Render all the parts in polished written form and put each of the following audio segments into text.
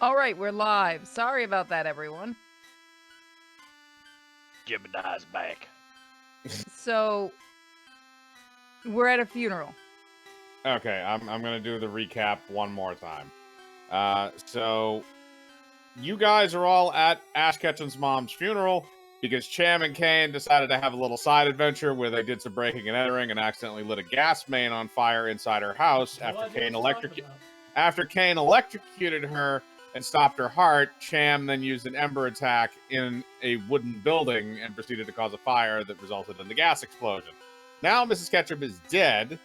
All right, we're live. Sorry about that, everyone. Jebediah's back. So, we're at a funeral. Okay, I'm gonna do the recap one more time. So you guys are all at Ash Ketchum's mom's funeral because Cham and Kane decided to have a little side adventure where they did some breaking and entering and accidentally lit a gas main on fire inside her house after Kane electrocuted her and stopped her heart. Cham then used an ember attack in a wooden building and proceeded to cause a fire that resulted in the gas explosion. Now Mrs. Ketchum is dead.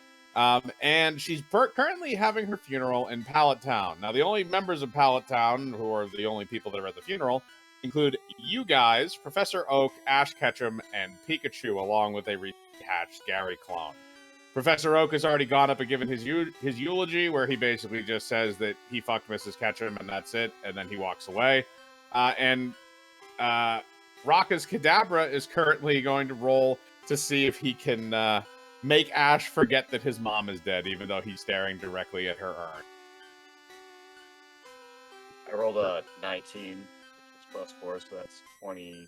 And she's currently having her funeral in Pallet Town. Now, the only members of Pallet Town, who are the only people that are at the funeral, include you guys, Professor Oak, Ash Ketchum, and Pikachu, along with a rehatched Gary clone. Professor Oak has already gone up and given his eulogy, where he basically just says that he fucked Mrs. Ketchum and that's it, and then he walks away. And Raka's Kadabra is currently going to roll to see if he can make Ash forget that his mom is dead, even though he's staring directly at her urn. I rolled a 19, which is +4, so that's 20.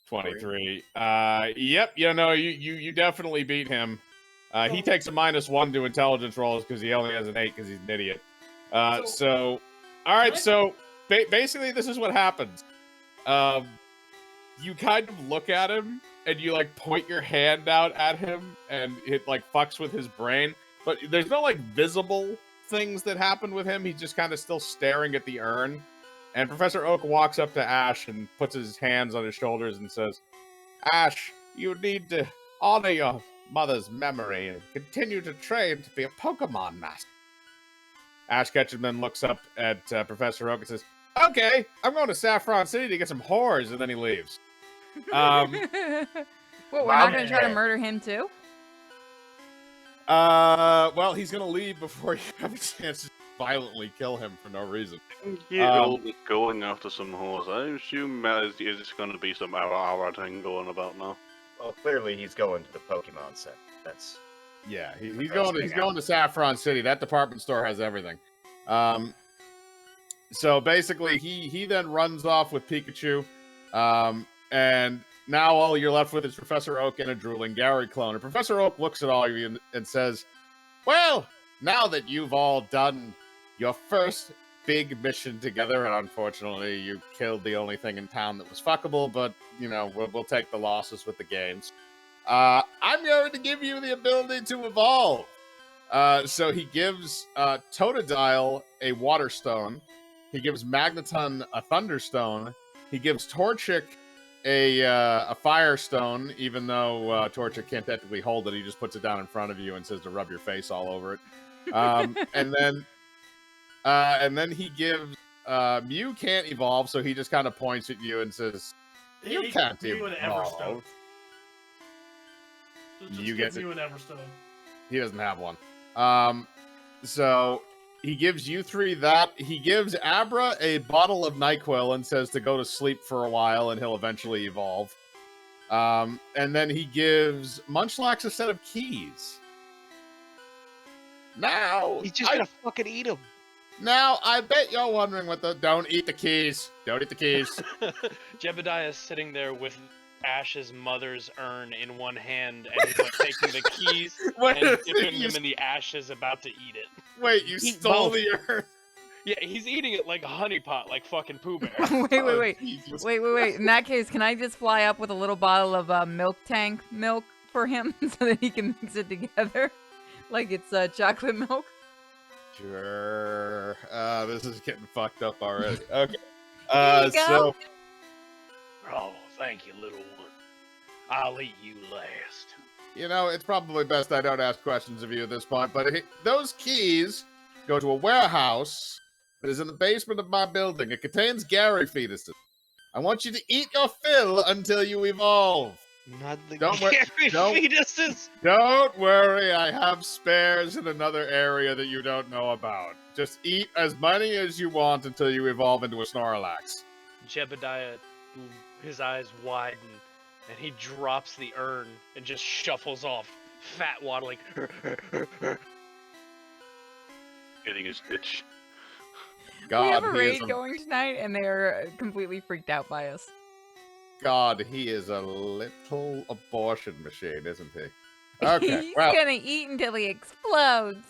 23. Yep, you definitely beat him. He takes a -1 to intelligence rolls because he only has an 8 because he's an idiot. So basically this is what happens. You kind of look at him and you like point your hand out at him and it like fucks with his brain, but there's no like visible things that happen with him. He's just kind of still staring at the urn. And Professor Oak walks up to Ash and puts his hands on his shoulders and says, Ash, you need to honor your mother's memory and continue to train to be a Pokemon master. Ash Ketchum then looks up at Professor Oak and says, okay, I'm going to Saffron City to get some whores, and then he leaves. Well, we're not going to try to murder him too? Well, he's going to leave before you have a chance to violently kill him for no reason. You'll be going after some horse. I assume is going to be some hour thing going about now. Well, clearly he's going to the Pokemon Center. That's yeah. He's going to Saffron City. That department store has everything. So basically, he then runs off with Pikachu, and now all you're left with is Professor Oak and a drooling Gary clone. And Professor Oak looks at all of you and says, well, now that you've all done your first big mission together, and unfortunately you killed the only thing in town that was fuckable, but, we'll take the losses with the gains. I'm going to give you the ability to evolve. So he gives Totodile a Water Stone. He gives Magneton a Thunderstone. He gives Torchic a Firestone, even though Torchic can't technically hold it. He just puts it down in front of you and says to rub your face all over it. And then he gives Mew can't evolve, so he just kind of points at you and says, "You can't evolve." You get Mew and Everstone. He doesn't have one. So he gives you three that. He gives Abra a bottle of NyQuil and says to go to sleep for a while and he'll eventually evolve. And then he gives Munchlax a set of keys. Now he's just gonna fucking eat them. Now I bet you're wondering what the don't eat the keys. Don't eat the keys. Jebediah is sitting there with Ash's mother's urn in one hand, and he's like taking the keys and dipping them in the ashes, about to eat it. Wait, you stole the urn? Yeah, he's eating it like a honeypot, like fucking Pooh Bear. Wait. In that case, can I just fly up with a little bottle of milk tank milk for him so that he can mix it together? Like it's chocolate milk? Sure. This is getting fucked up already. Okay. So... Oh, thank you, little one. I'll eat you last. It's probably best I don't ask questions of you at this point, but those keys go to a warehouse that is in the basement of my building. It contains Gary fetuses. I want you to eat your fill until you evolve. Not the Gary fetuses! Don't worry, I have spares in another area that you don't know about. Just eat as many as you want until you evolve into a Snorlax. Jebediah, his eyes widen, and he drops the urn and just shuffles off, fat waddling. Getting his bitch. God, we have a he is raid going tonight, and they're completely freaked out by us. God, he is a little abortion machine, isn't he? Okay, He's well, gonna eat until he explodes.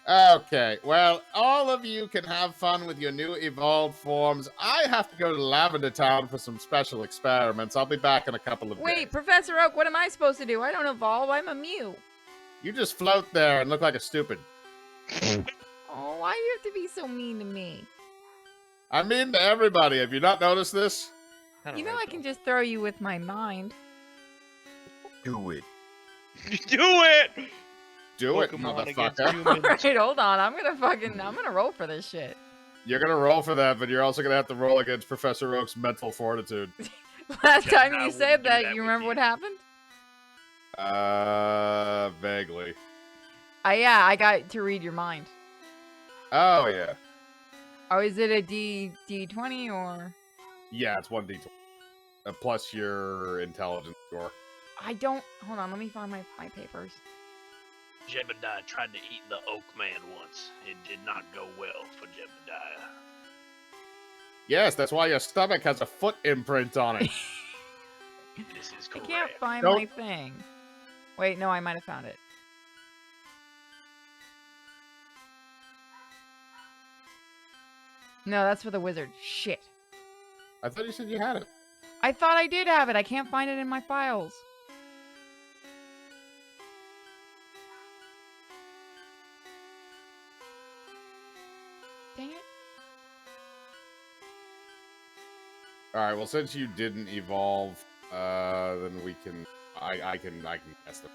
okay, well, all of you can have fun with your new evolved forms. I have to go to Lavender Town for some special experiments. I'll be back in a couple of days. Wait, Professor Oak, what am I supposed to do? I don't evolve. I'm a Mew. You just float there and look like a stupid. Oh, why do you have to be so mean to me? I'm mean to everybody. Have you not noticed this? You know I can just throw you with my mind. Do it. Do it! Do it, Pokemon against motherfucker. humans. Alright, hold on. I'm gonna roll for this shit. You're gonna roll for that, but you're also gonna have to roll against Professor Oak's mental fortitude. Last Yeah, time I you wouldn't said do that, that you with remember you. what happened? Vaguely. Yeah, I got to read your mind. Oh, yeah. Oh, is it a D20 or? Yeah, it's 1d20. Plus your intelligence score. I don't. Hold on, let me find my papers. Jebediah tried to eat the Oak Man once. It did not go well for Jebediah. Yes, that's why your stomach has a foot imprint on it. This is I correct. can't find Don't- my thing. Wait, no, I might have found it. No, that's for the wizard. Shit. I thought you said you had it. I thought I did have it. I can't find it in my files. Dang it. Alright, well, since you didn't evolve, then we can... I can test them.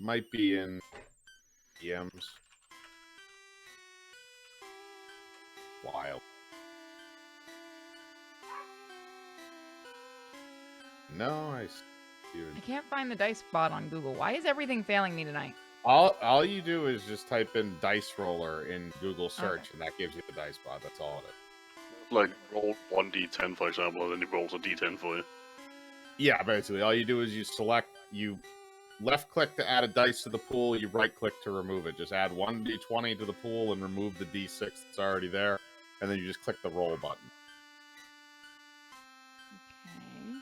Might be in EMs. Wild. No, I see. I can't find the dice spot on Google. Why is everything failing me tonight? All you do is just type in dice roller in Google search, Okay. and that gives you the dice spot. That's all it is. Like, roll 1d10, for example, and then he rolls a d10 for you. Yeah, basically, all you do is you left click to add a dice to the pool, you right click to remove it. Just add 1d20 to the pool and remove the d6 that's already there, and then you just click the roll button. Okay.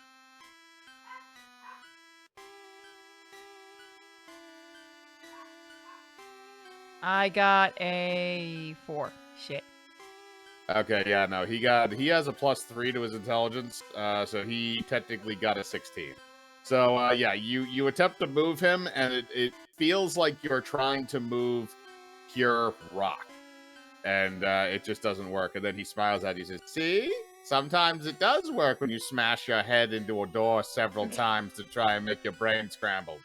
I got a 4. Shit. Okay, yeah, no, he has a +3 to his intelligence, so he technically got a 16. So, yeah, you attempt to move him, and it feels like you're trying to move pure rock. And it just doesn't work. And then he smiles at you and says, see? Sometimes it does work when you smash your head into a door several times to try and make your brain scrambled.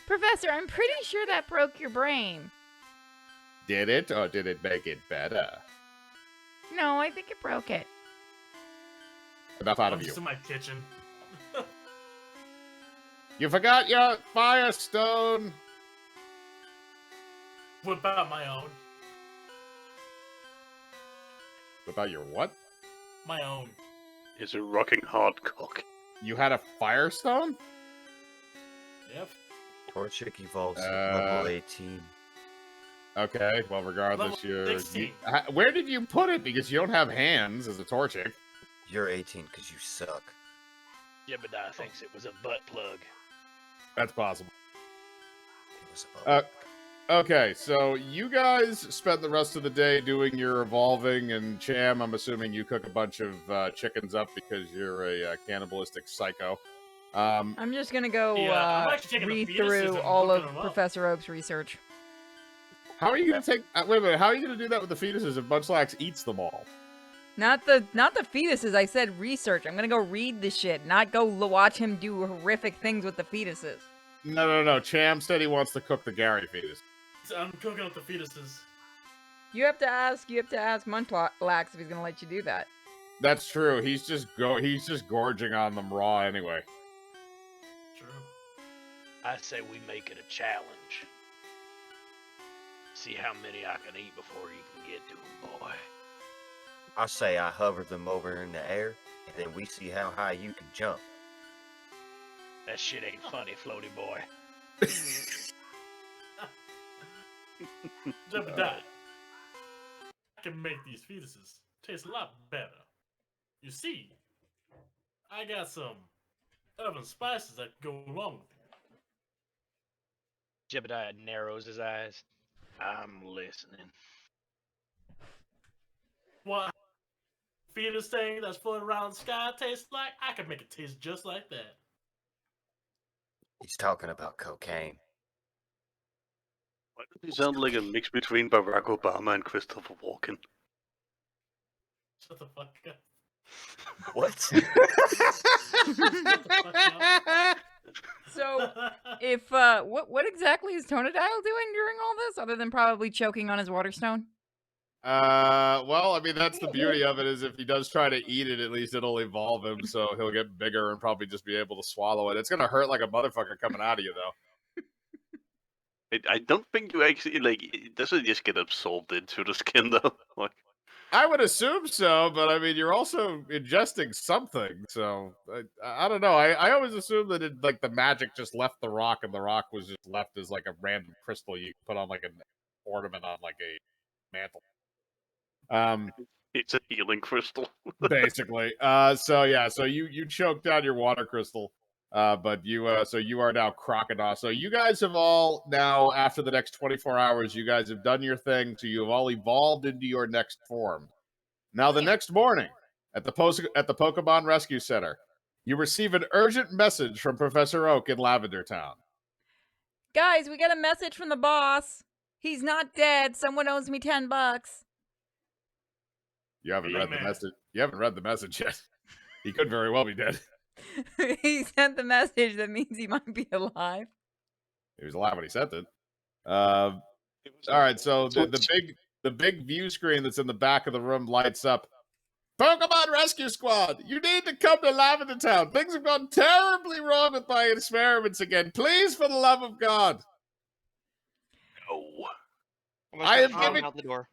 Professor, I'm pretty sure that broke your brain. Did it, or did it make it better? No, I think it broke it. Enough out I'm of you. just in my kitchen. You forgot your firestone! Whip out my own. About your what? My own. Is it rocking hard cock? You had a firestone? Yep. Torchic evolves at level 18. Okay, well, regardless, Level you're... 16. Where did you put it? Because you don't have hands as a Torchic. You're 18 because you suck. Jebediah thinks it was a butt plug. That's possible. It was above. Okay, so you guys spent the rest of the day doing your evolving, and Cham, I'm assuming you cook a bunch of chickens up because you're a cannibalistic psycho. I'm just gonna go Yeah, I'm actually taking the read fetuses through and all of cooking them up. Professor Oak's research. How are you gonna take? Wait a minute. How are you gonna do that with the fetuses if Munchlax eats them all? Not the fetuses. I said research. I'm gonna go read the shit, not go watch him do horrific things with the fetuses. No. Cham said he wants to cook the Gary fetus. I'm cooking up the fetuses. You have to ask Munchlax if he's gonna let you do that. That's true. He's just gorging on them raw anyway. True. I say we make it a challenge. See how many I can eat before you can get to them, boy. I say I hover them over in the air, and then we see how high you can jump. That shit ain't funny, floaty boy. Jebediah, I can make these fetuses taste a lot better. You see, I got some herbs and spices that go along with it. Jebediah narrows his eyes. I'm listening. What fetus thing that's floating around the sky tastes like? I can make it taste just like that. He's talking about cocaine. Why does he sound like a mix between Barack Obama and Christopher Walken? Shut the fuck up. What? Shut the fuck up. So, if what exactly is Tonadile doing during all this, other than probably choking on his water stone? Well, I mean, that's the beauty of it, is if he does try to eat it, at least it'll evolve him, so he'll get bigger and probably just be able to swallow it. It's gonna hurt like a motherfucker coming out of you, though. I don't think you actually, like, it doesn't just get absorbed into the skin, though. Like, I would assume so, but I mean, you're also ingesting something, so I don't know. I always assumed that it, like, the magic just left the rock, and the rock was just left as like a random crystal you put on like an ornament on like a mantle. it's a healing crystal. Basically. So yeah, so you choked down your water crystal. But so you are now crocodile. So you guys have all now, after the next 24 hours, you guys have done your thing. So you have all evolved into your next form. Now, the next morning at the Pokemon Rescue Center, you receive an urgent message from Professor Oak in Lavender Town. Guys, we got a message from the boss. He's not dead. Someone owes me $10. You haven't read the Amen. message. You haven't read the message yet. He could very well be dead. He sent the message that means he might be alive. He was alive when he sent it. All right, so the big view screen that's in the back of the room lights up. Pokemon Rescue Squad, you need to come to Lavender Town. Things have gone terribly wrong with my experiments again. Please, for the love of God. No. I have Out given the door.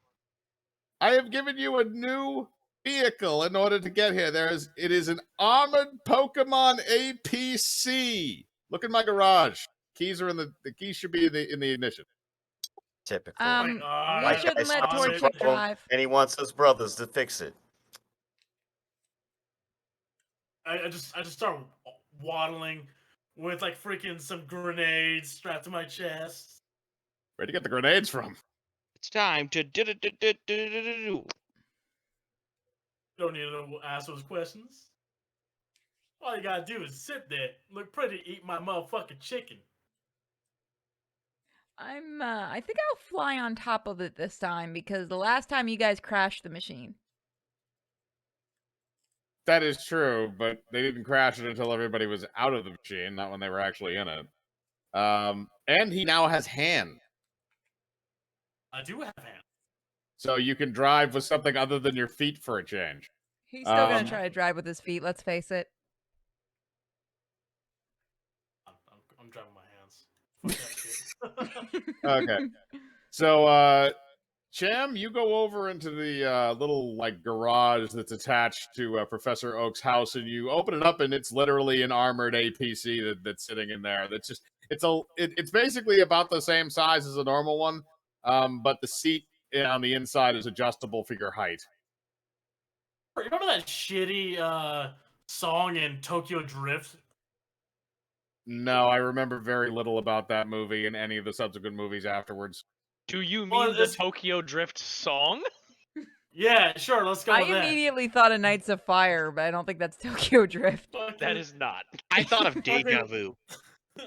I have given you a new vehicle in order to get here. It is an armored Pokemon APC. Look in my garage. Keys are in the keys should be in the ignition. Typical. We White shouldn't guy let stops a Torchic problem, drive. and he wants his brothers to fix it. I just start waddling with like freaking some grenades strapped to my chest. Where'd you get the grenades from? It's time to do. Don't need to ask those questions. All you gotta do is sit there, look pretty, eat my motherfucking chicken. I think I'll fly on top of it this time because the last time you guys crashed the machine. That is true, but they didn't crash it until everybody was out of the machine, not when they were actually in it. And he now has hand. I do have hands. So you can drive with something other than your feet for a change. He's still gonna try to drive with his feet, let's face it. I'm driving my hands. Fuck that shit. Okay. So, Cham, you go over into the little like garage that's attached to Professor Oak's house, and you open it up, and it's literally an armored APC that's sitting in there. That's just it's basically about the same size as a normal one, but the seat on the inside is adjustable for your height. Remember that shitty song in Tokyo Drift? No, I remember very little about that movie and any of the subsequent movies afterwards. Do you mean Well, the it's- Tokyo Drift song? Yeah, sure, let's go I with that. immediately thought of Knights of Fire, but I don't think that's Tokyo Drift. Fuck That it. is not. I thought of Deja Vu.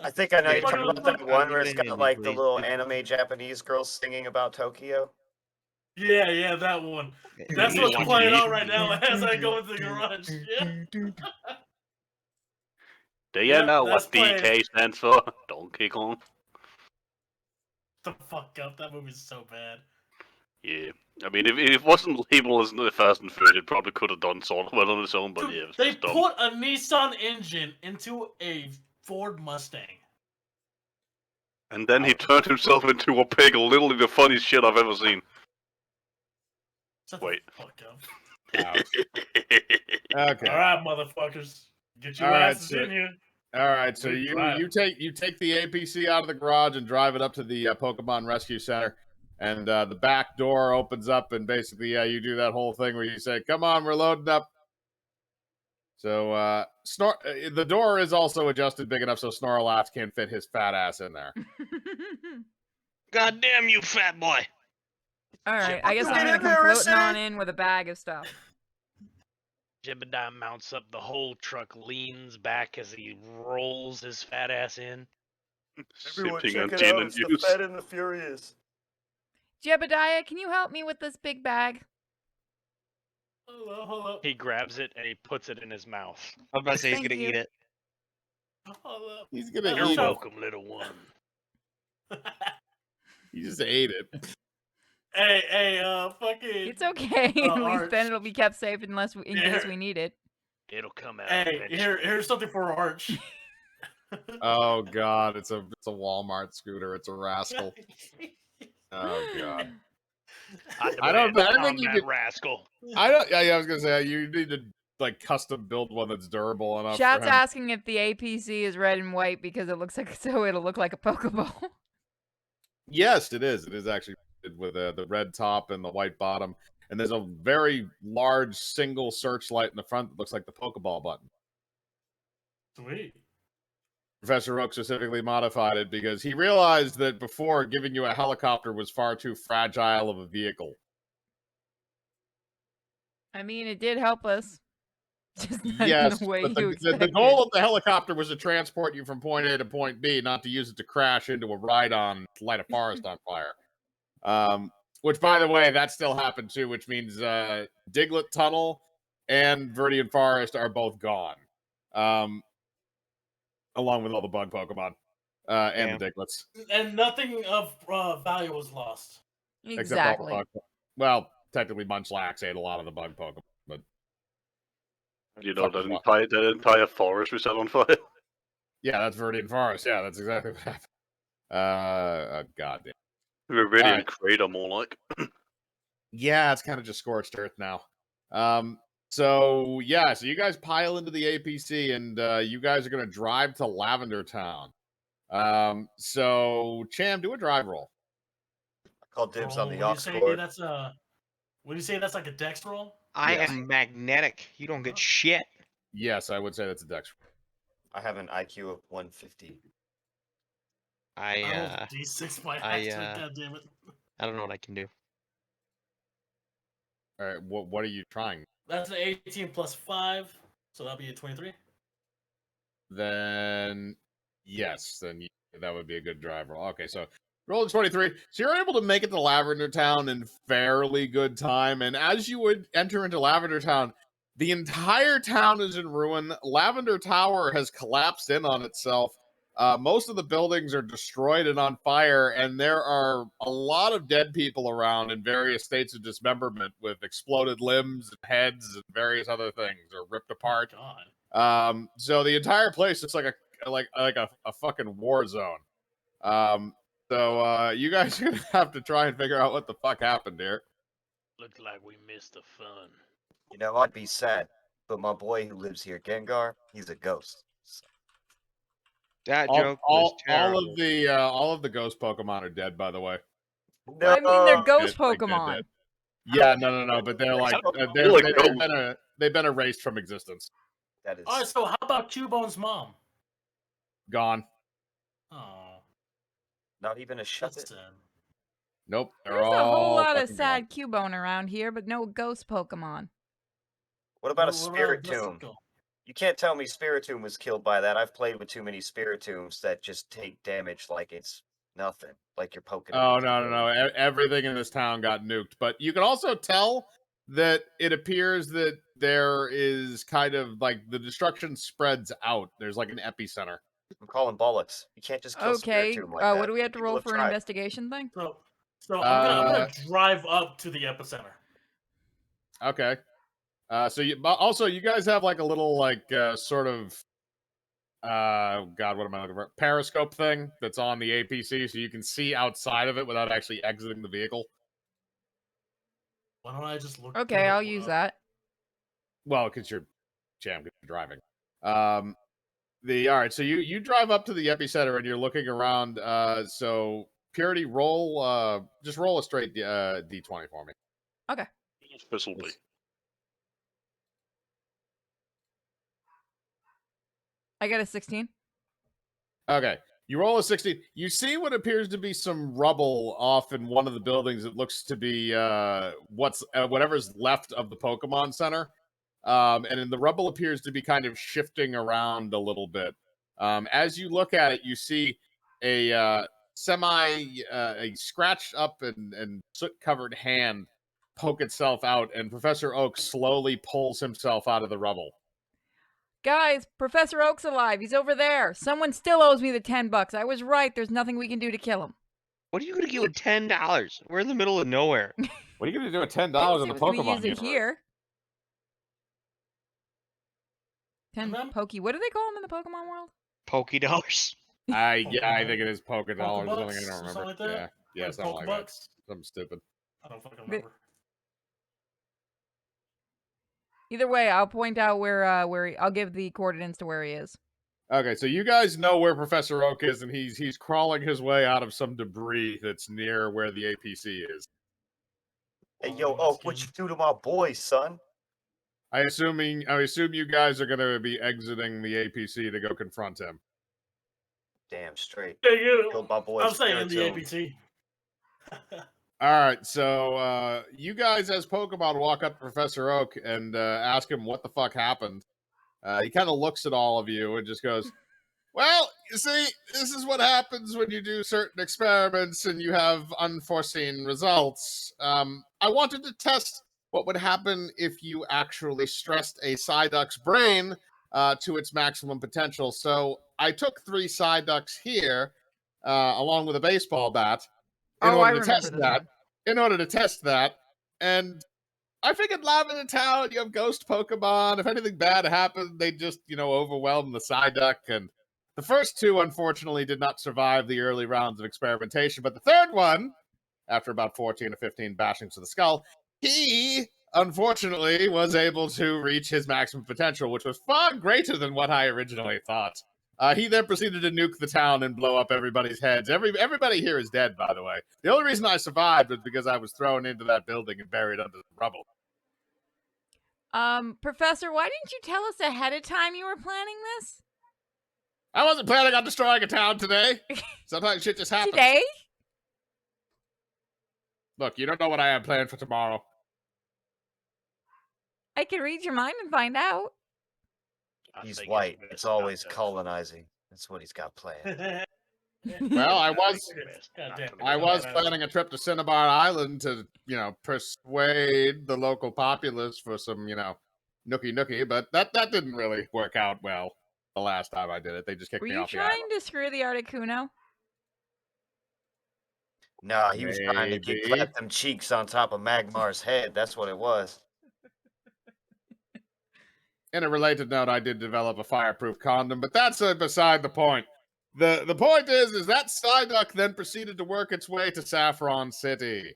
I think I know you're talking about that Fucking- one where it's Fucking got like the please. little anime Japanese girls singing about Tokyo. Yeah, that one. That's what's playing out right now as I go into the garage. Yeah. Do you Yep, know that's what DK playing. stands for? Donkey Kong. The fuck up. That movie's so bad. Yeah. I mean, if it wasn't labeled as the Fast and Furious, it probably could have done sort of well on its own, but Dude, yeah, it's they just dumb. put a Nissan engine into a Ford Mustang. And then he turned himself into a pig, literally the funniest shit I've ever seen. Shut Wait. the fuck up. Okay. Alright, motherfuckers. Get your All right, asses so- in here. All right, so Good you drive. take the APC out of the garage and drive it up to the Pokemon Rescue Center, and the back door opens up, and basically, you do that whole thing where you say, "Come on, we're loading up." So the door is also adjusted big enough so Snorlax can't fit his fat ass in there. God damn you, fat boy! All right, I guess I'm Get gonna in come there, floating on Issei. in with a bag of stuff. Jebediah mounts up, the whole truck leans back as he rolls his fat ass in. Everyone Sipping on check it gin out. and It's the juice. Fat and the Furious. Jebediah, can you help me with this big bag? Hold up. He grabs it and he puts it in his mouth. I was about to say he's Thank gonna you. eat it. Hold up. He's gonna You're eat it. welcome, little one. He just ate it. Hey, fucking. It's okay. At least Arch. then it'll be kept safe in case we need it. It'll come out. Hey, eventually. here's something for Arch. Oh God, it's a Walmart scooter. It's a rascal. Oh God. I don't think you that could. rascal. I don't. Yeah, I was gonna say you need to like custom build one that's durable enough. Chat's for him. asking if the APC is red and white because it looks like it'll look like a Pokeball. Yes, it is. It is actually with the red top and the white bottom, and there's a very large single searchlight in the front that looks like the Pokeball button. Sweet. Professor Oak specifically modified it because he realized that before giving you a helicopter was far too fragile of a vehicle. I mean, it did help us. Just not Yes, in the way but you the expected. goal of the helicopter was to transport you from point A to point B, not to use it to crash into a ride-on to light a forest on fire. Which, by the way, that still happened too, which means Diglett Tunnel and Viridian Forest are both gone. Along with all the bug Pokemon and the Diglets. And nothing of value was lost. Except all the Exactly. bug. Well, technically Munchlax ate a lot of the bug Pokemon, but You know, the entire forest was set on fire. yeah, that's Viridian Forest. Yeah, that's exactly what happened. Goddamn. Viridian Alright. Crater, more like. Yeah, it's kind of just scorched earth now. So you guys pile into the APC, and you guys are gonna drive to Lavender Town. So Cham, do a drive roll. I call dibs on the Would you aux say cord. that's a? Would you say that's like a dex roll? I Yes. am magnetic. You don't get shit. Yes, I would say that's a dex. I have an IQ of 150. I rolled D6 by accident. God damn it. I don't know what I can do. All right, what are you trying? That's an 18 plus 5, so that'll be a 23. Then yes, that would be a good drive roll. Okay, so roll a 23. So you're able to make it to Lavender Town in fairly good time. And as you would enter into Lavender Town, the entire town is in ruin. Lavender Tower has collapsed in on itself. Most of the buildings are destroyed and on fire, and there are a lot of dead people around in various states of dismemberment with exploded limbs and heads and various other things are ripped apart. God. So the entire place looks like a fucking war zone. So you guys are gonna have to try and figure out what the fuck happened here. Looks like we missed the fun. You know, I'd be sad, but my boy who lives here, Gengar, he's a ghost. So, That joke was terrible. All of the ghost Pokemon are dead, by the way. no, I mean, they're ghost Like, they're Pokemon. dead. Yeah, no, but they're like they've been erased from existence. that is. Alright, so how about Cubone's mom? Gone. Oh, Not even a shut that's it. sad. Nope. They're There's a all whole lot of fucking sad Cubone around here, but no ghost Pokemon. What about a What Spiritomb? Blissey? You can't tell me Spiritomb was killed by that. I've played with too many Spiritombs that just take damage like it's nothing, like you're poking. Oh no! Everything in this town got nuked. But you can also tell that it appears that there is kind of like the destruction spreads out. There's like an epicenter. I'm calling bollocks. You can't just kill Okay, Spiritomb like that. what do we have to People roll have for an tried. investigation thing? So I'm gonna drive up to the epicenter. Okay. So you guys have like a little like sort of God, what am I looking for? Periscope thing that's on the APC, so you can see outside of it without actually exiting the vehicle. Why don't I just look? Okay, I'll use that. Well, because you're driving. All right, so you drive up to the epicenter and you're looking around. So Purity, just roll a straight d20 for me. Okay. Specialty. I got a 16. Okay. You roll a 16. You see what appears to be some rubble off in one of the buildings. It looks to be whatever's left of the Pokemon Center. And then the rubble appears to be kind of shifting around a little bit. As you look at it, you see a a scratched up and soot-covered hand poke itself out, and Professor Oak slowly pulls himself out of the rubble. Guys, Professor Oak's alive. He's over there. Someone still owes me the $10. I was right. There's nothing we can do to kill him. What are you gonna get with $10? We're in the middle of nowhere. What are you going to do with $10 in the I was gonna Pokemon use it universe? here. 10 Remember- Pokey. What do they call them in the Pokemon world? Pokey dollars. I think it is Poké dollars. Pokebucks Something I or don't remember. something like that? Yeah, Like something like that. Pokebucks? Something stupid. I don't fucking But- remember. Either way, I'll point out I'll give the coordinates to where he is. Okay, so you guys know where Professor Oak is, and he's crawling his way out of some debris that's near where the APC is. Hey, yo, Oak, what you do to my boys, son? I assume you guys are going to be exiting the APC to go confront him. Damn straight. Yeah, you. Killed my boys. I'm saying the Spiritomb. APT. All right, so you guys as Pokemon walk up to Professor Oak and ask him what the fuck happened. He kind of looks at all of you and just goes, well, you see, this is what happens when you do certain experiments and you have unforeseen results. I wanted to test what would happen if you actually stressed a Psyduck's brain to its maximum potential. So I took 3 Psyducks here, along with a baseball bat, in order to test that. And I figured live in the town, you have ghost Pokemon. If anything bad happened, they'd just, overwhelm the Psyduck. And the first 2, unfortunately, did not survive the early rounds of experimentation. But the third one, after about 14 or 15 bashings to the skull, he, unfortunately, was able to reach his maximum potential, which was far greater than what I originally thought. He then proceeded to nuke the town and blow up everybody's heads. Everybody here is dead, by the way. The only reason I survived was because I was thrown into that building and buried under the rubble. Professor, why didn't you tell us ahead of time you were planning this? I wasn't planning on destroying a town today. Sometimes shit just happens. Today? Look, you don't know what I have planned for tomorrow. I can read your mind and find out. He's white. It's always colonizing. That's what he's got planned. Well, I was Goddamn. planning a trip to Cinnabar Island to, persuade the local populace for some, nookie, but that didn't really work out well the last time I did it. They just kicked Were me you off the island. trying to screw the Articuno? Nah, he was trying to get Maybe. clap them cheeks on top of Magmar's head. That's what it was. In a related note, I did develop a fireproof condom, but that's beside the point. The point is that Psyduck then proceeded to work its way to Saffron City,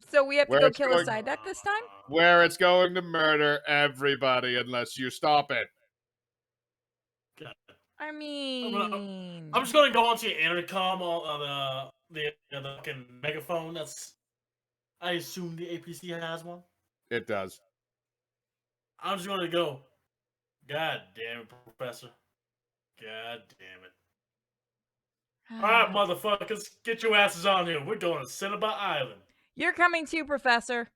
So we have to Where go it's kill a going- Psyduck this time? where it's going to murder everybody unless you stop it. I mean... I'm just gonna go onto your intercom on the fucking megaphone. I assume the APC has one. It does. I'm just gonna go. God damn it, Professor. God damn it. Alright, motherfuckers, get your asses on here. We're going to Cinnabar Island. You're coming too, Professor.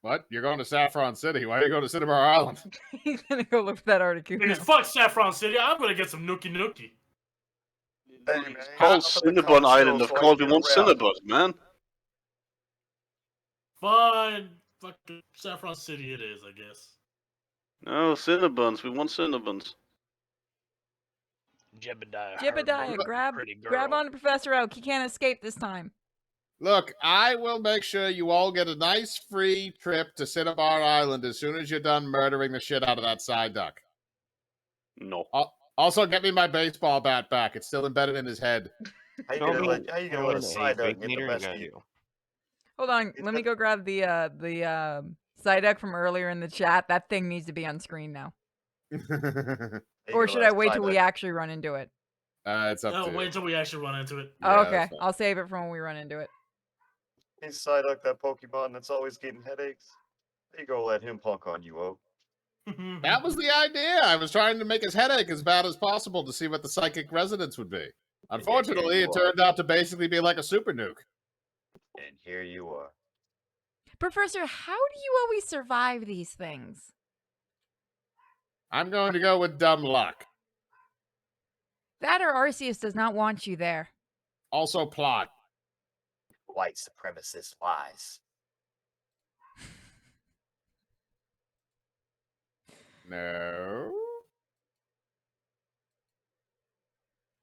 What? You're going to Saffron City? Why are you going to Cinnabar Island? He's gonna go look for that Because Articuno. fuck Saffron City, I'm gonna get some nookie. It's called Cinnabon Island. Of course, we want Cinnabon, man. Fine. Fucking Saffron City it is, I guess. No, Cinnabons. We want Cinnabons. Jebediah. Grab on to Professor Oak. He can't escape this time. Look, I will make sure you all get a nice free trip to Cinnabar Island as soon as you're done murdering the shit out of that Psyduck. No. Also, get me my baseball bat back. It's still embedded in his head. How you gonna let a Psyduck get the best of you? Hold on. Let me go grab the Psyduck from earlier in the chat. That thing needs to be on screen now. Or should I wait till we actually run into it? It's up No, to you. wait until we actually run into it. Yeah, Okay, that's fine. I'll save it for when we run into it. Hey, Psyduck, that Pokemon that's always getting headaches. You go let him punk on you, Oak. That was the idea. I was trying to make his headache as bad as possible to see what the psychic resonance would be. Unfortunately, you it are. turned out to basically be like a super nuke. And here you are. Professor, how do you always survive these things? I'm going to go with dumb luck. That or Arceus does not want you there. Also plot. White supremacist lies. No.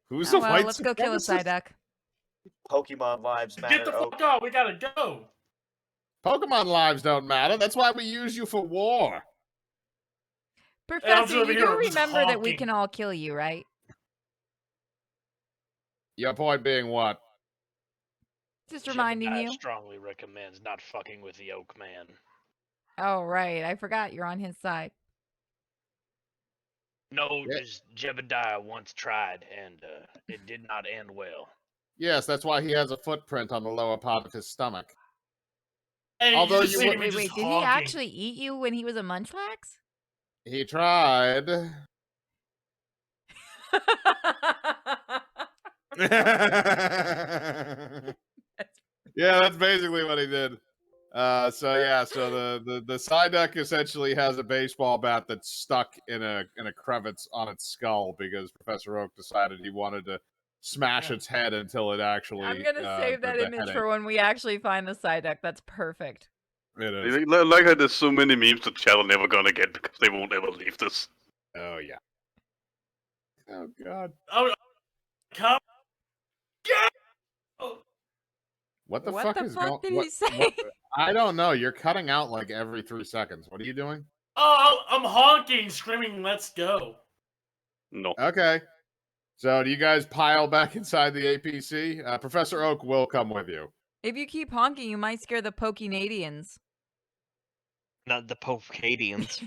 Who's Oh, the well, white let's go kill a supremacist? Psyduck. Pokemon lives matter. Get the Oak. fuck out! We gotta go. Pokemon lives don't matter. That's why we use you for war. Professor, over you here do just remember that we honking. can all kill you, right? Your point being what? Just reminding Jebediah you. strongly recommends not fucking with the Oak Man. Oh, right. I forgot you're on his side. No, Yeah. just Jebediah once tried, and it did not end well. Yes, that's why he has a footprint on the lower part of his stomach. Hey, Although just you see would- me Wait, just wait. Did he honking. actually eat you when he was a Munchlax? He tried. Yeah, that's basically what he did. So the Psyduck essentially has a baseball bat that's stuck in a crevice on its skull because Professor Oak decided he wanted to smash its head until it actually. I'm going to save that the image headache. for when we actually find the Psyduck. That's perfect. It is. Like how there's so many memes the channel never gonna get because they won't ever leave this. Oh yeah. Oh god. Oh, come. Get. Oh, What the What fuck the is fuck going? did he say? I don't know. You're cutting out like every 3 seconds. What are you doing? oh, I'm honking, screaming, "Let's go!" No. Okay. So do you guys pile back inside the APC? Professor Oak will come with you. If you keep honking, you might scare the Pokenadians. Not the Pocadians.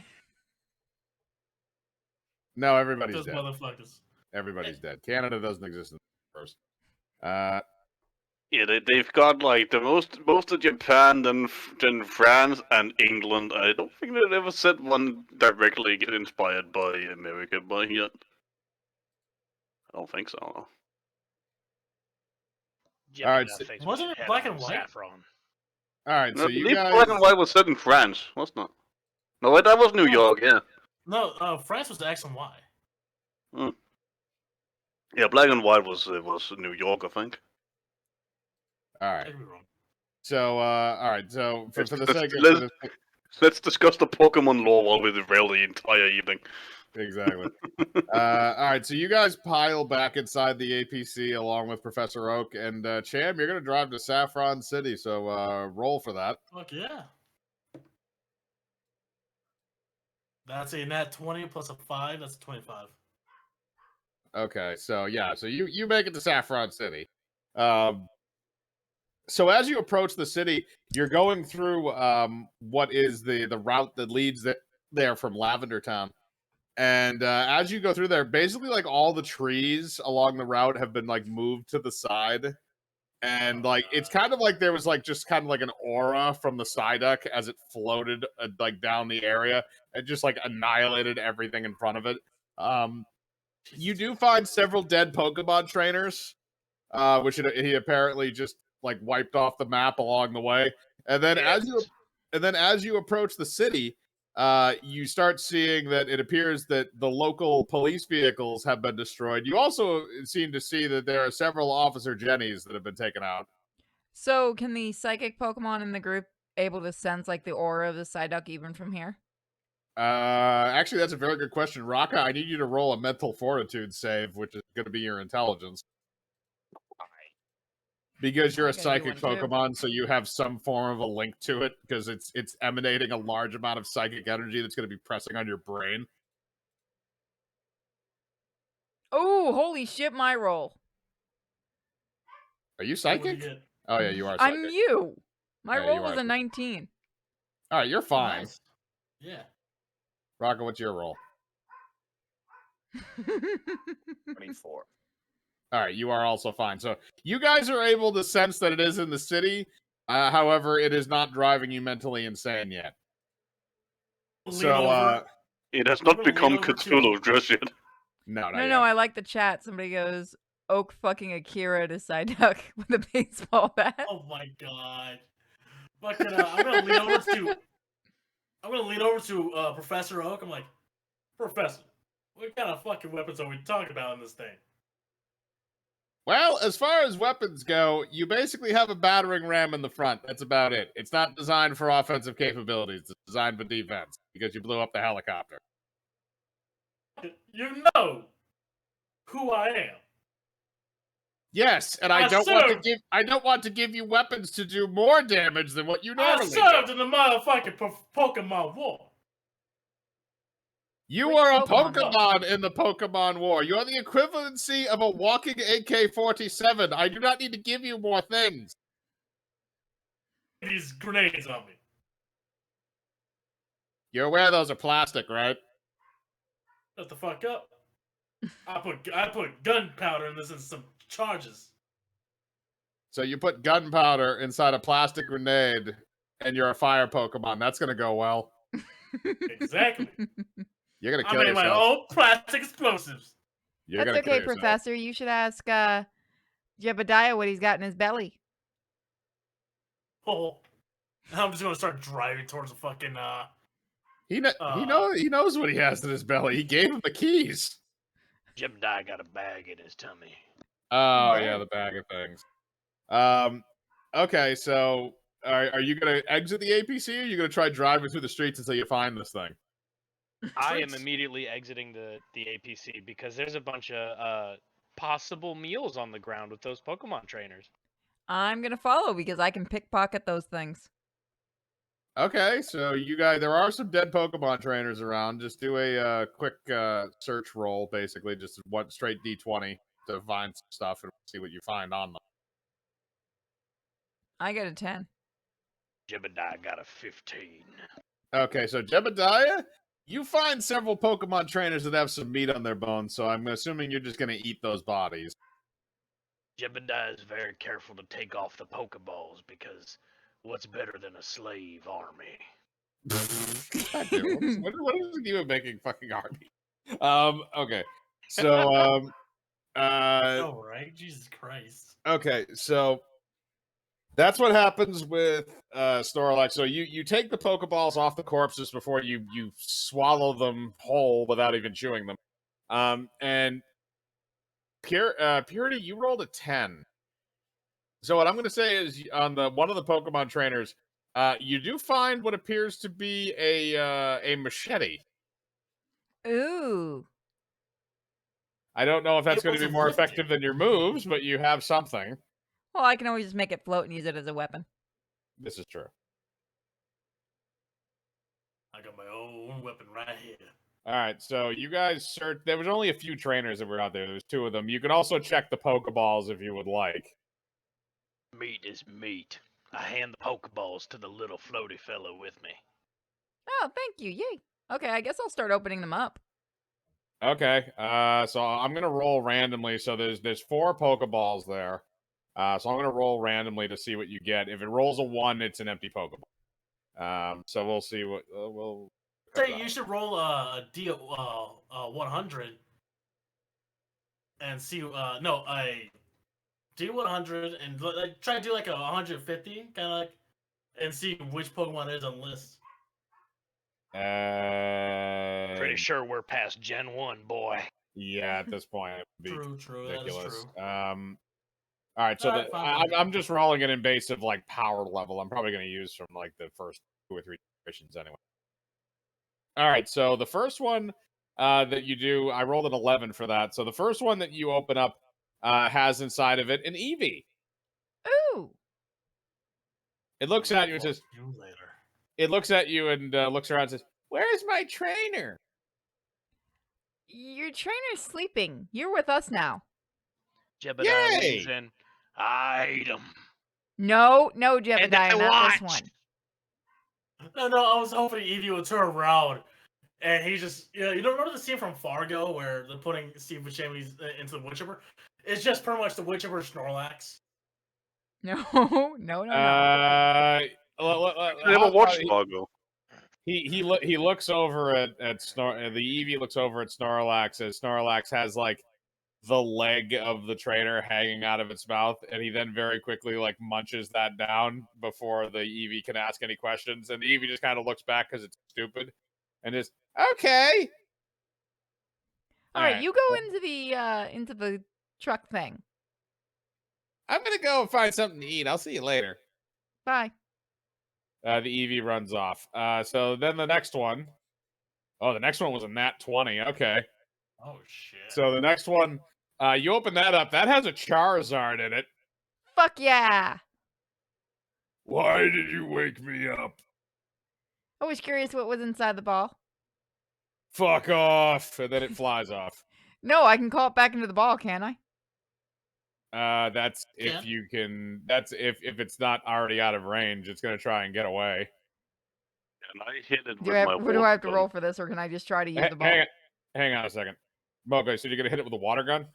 No, everybody's Those dead. motherfuckers. Everybody's dead. Canada doesn't exist in the first. Yeah, they've got like the most of Japan, then France and England. I don't think they've ever said one directly get inspired by America by yet. I don't think so. Jebediah Alright, so- thinks we Wasn't should it head black on and white? Saffron. All right, so I you believe guys. Black and White was set in France, wasn't it? No, wait, that was New York. Yeah. No, France was X and Y. Yeah, Black and White was New York, I think. All I right. could be wrong. So, all right. So, for the Let's- sake of let's- for the- Let's discuss the Pokemon lore while we derail the entire evening. exactly. All right. So you guys pile back inside the APC along with Professor Oak and Cham. You're gonna drive to Saffron City. So roll for that. Fuck yeah. That's a nat 20 plus a 5. That's a 25. Okay. So yeah. So you make it to Saffron City. So as you approach the city, you're going through what is the route that leads there from Lavender Town. And as you go through there, basically like all the trees along the route have been like moved to the side. And like it's kind of like there was like just kind of like an aura from the Psyduck as it floated like down the area and just like annihilated everything in front of it. You do find several dead Pokemon trainers, which he apparently just like wiped off the map along the way. And then as you approach the city, you start seeing that it appears that the local police vehicles have been destroyed. You also seem to see that there are several Officer Jennies that have been taken out. So, can the psychic Pokemon in the group able to sense like the aura of the Psyduck even from here? Actually, that's a very good question, Raka. I need you to roll a mental fortitude save, which is going to be your intelligence. Because you're I a gotta do psychic one, too. Pokemon, so you have some form of a link to it, because it's emanating a large amount of psychic energy that's going to be pressing on your brain. Oh, holy shit, my roll. Are you What do you psychic? get? Oh yeah, you are psychic. I'm you. My Yeah, roll you was are. a 19. All right, you're Oh, fine. nice. Yeah. Rocco, what's your roll? 24. All right, you are also fine. So you guys are able to sense that it is in the city. However, it is not driving you mentally insane yet. Lean So, over. It has I'm not gonna lean become over to Cthulhu just yet. no, not No, yet. no, I like the chat. Somebody goes, Oak fucking Akira to Psyduck with a baseball bat. Oh my god. Fucking, I'm gonna lean over to. I'm gonna lean over to Professor Oak. I'm like, Professor, what kind of fucking weapons are we talking about in this thing? Well, as far as weapons go, you basically have a battering ram in the front. That's about it. It's not designed for offensive capabilities. It's designed for defense because you blew up the helicopter. You know who I am. Yes, and I don't want to give you weapons to do more damage than what you I normally served do. in the motherfucking Pokemon War. You Which are a Pokemon Pokemon in the Pokemon War. You are the equivalency of a walking AK-47. I do not need to give you more things. These grenades on me. You're aware those are plastic, right? Shut the fuck up. I put gunpowder in this and some charges. So you put gunpowder inside a plastic grenade, and you're a fire Pokemon. That's gonna go well. Exactly. You're gonna I kill made my yourself. own plastic explosives. You're That's gonna kill okay, yourself. Professor. You should ask Jebediah what he's got in his belly. Oh, I'm just gonna start driving towards the fucking He knows what he has in his belly. He gave him the keys. Jebediah got a bag in his tummy. Oh Bag. yeah, the bag of things. Okay, so are you gonna exit the APC, or are you gonna try driving through the streets until you find this thing? I am immediately exiting the APC because there's a bunch of possible meals on the ground with those Pokemon trainers. I'm gonna follow because I can pickpocket those things. Okay, so you guys, there are some dead Pokemon trainers around. Just do a quick search roll, basically, just one straight D20 to find some stuff and see what you find on them. I got a 10. Jebediah got a 15. Okay, so Jebediah, you find several Pokemon trainers that have some meat on their bones, so I'm assuming you're just going to eat those bodies. Jebediah is very careful to take off the Pokeballs because what's better than a slave army? God damn, what is it even making fucking army? Okay, so oh right, Jesus Christ. okay, so that's what happens with Snorlax. So you take the Pokeballs off the corpses before you swallow them whole without even chewing them. And Purity, you rolled a 10. So what I'm going to say is on one of the Pokemon trainers, you do find what appears to be a machete. Ooh. I don't know if that's It going to was be more lifted. effective than your moves, but you have something. Well, I can always just make it float and use it as a weapon. This is true. I got my own weapon right here. All right, so you guys search. There was only a few trainers that were out there. There was 2 of them. You can also check the Pokeballs if you would like. Meat is meat. I hand the Pokeballs to the little floaty fellow with me. Oh, thank you. Yay. Okay, I guess I'll start opening them up. Okay, so I'm gonna roll randomly. So there's 4 Pokeballs there. So I'm gonna roll randomly to see what you get. If it rolls a 1, it's an empty Pokeball. So we'll see what we'll. Say you should roll a D 100 and see no a D 100 and like, try to do like a 150 kind of like and see which Pokemon is on the list. Pretty sure we're past Gen 1, boy. Yeah, at this point, it would be True, ridiculous. that is true. All right, so All right, fine. I'm just rolling an invasive like power level. I'm probably going to use from like the first 2 or 3 generations anyway. All right, so the first one that you do, I rolled an 11 for that. So the first one that you open up has inside of it an Eevee. Ooh. It looks at you and says, You later. it looks at you and looks around and says, "Where's my trainer?" Your trainer's sleeping. You're with us now. Jebediah leans in. I ate him. No, then Jebediah, not this watch. one. No, I was hoping Eevee would turn around And he just, you don't remember the scene from Fargo where they're putting Steve Buscemi into the wood chipper? It's just pretty much the wood chipper Snorlax. No, no. I never watched Fargo. He looks over at the Eevee looks over at Snorlax as Snorlax has like the leg of the trainer hanging out of its mouth, and he then very quickly like munches that down before the Eevee can ask any questions, and the Eevee just kind of looks back because it's stupid, and just okay. All right, you go into the truck thing. I'm gonna go find something to eat. I'll see you later. Bye. The Eevee runs off. So then the next one. Oh, the next one was a nat 20. Okay. Oh shit. So the next one, you open that up. That has a Charizard in it. Fuck yeah! Why did you wake me up? I was curious what was inside the ball. Fuck off! And then it flies off. No, I can call it back into the ball, can I? That's if you can. That's if it's not already out of range. It's gonna try and get away. And I hit it with Do my I have to gun. roll for this, or can I just try to use the ball? Hang on a second. Okay, so you're gonna hit it with a water gun?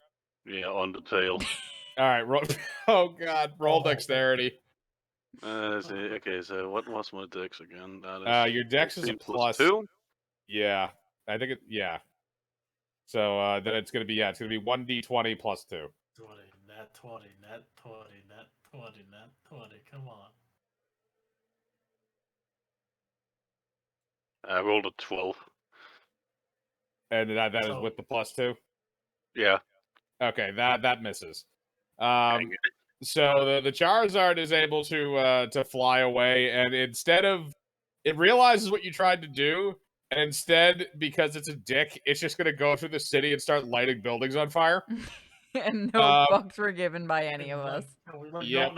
Yeah, on the tail. All right, roll. Oh god, roll dexterity. Okay, so what was my dex again? That is your dex is a plus 2. Yeah, I think it. Yeah. So then it's gonna be 1d20 plus 2. 20, nat 20, nat 20, nat 20, nat 20. Come on. I rolled a 12. And that is with the plus 2. Yeah. Okay, that misses. So the Charizard is able to fly away, and instead of it realizes what you tried to do, and instead, because it's a dick, it's just gonna go through the city and start lighting buildings on fire. And no fucks were given by any of us. No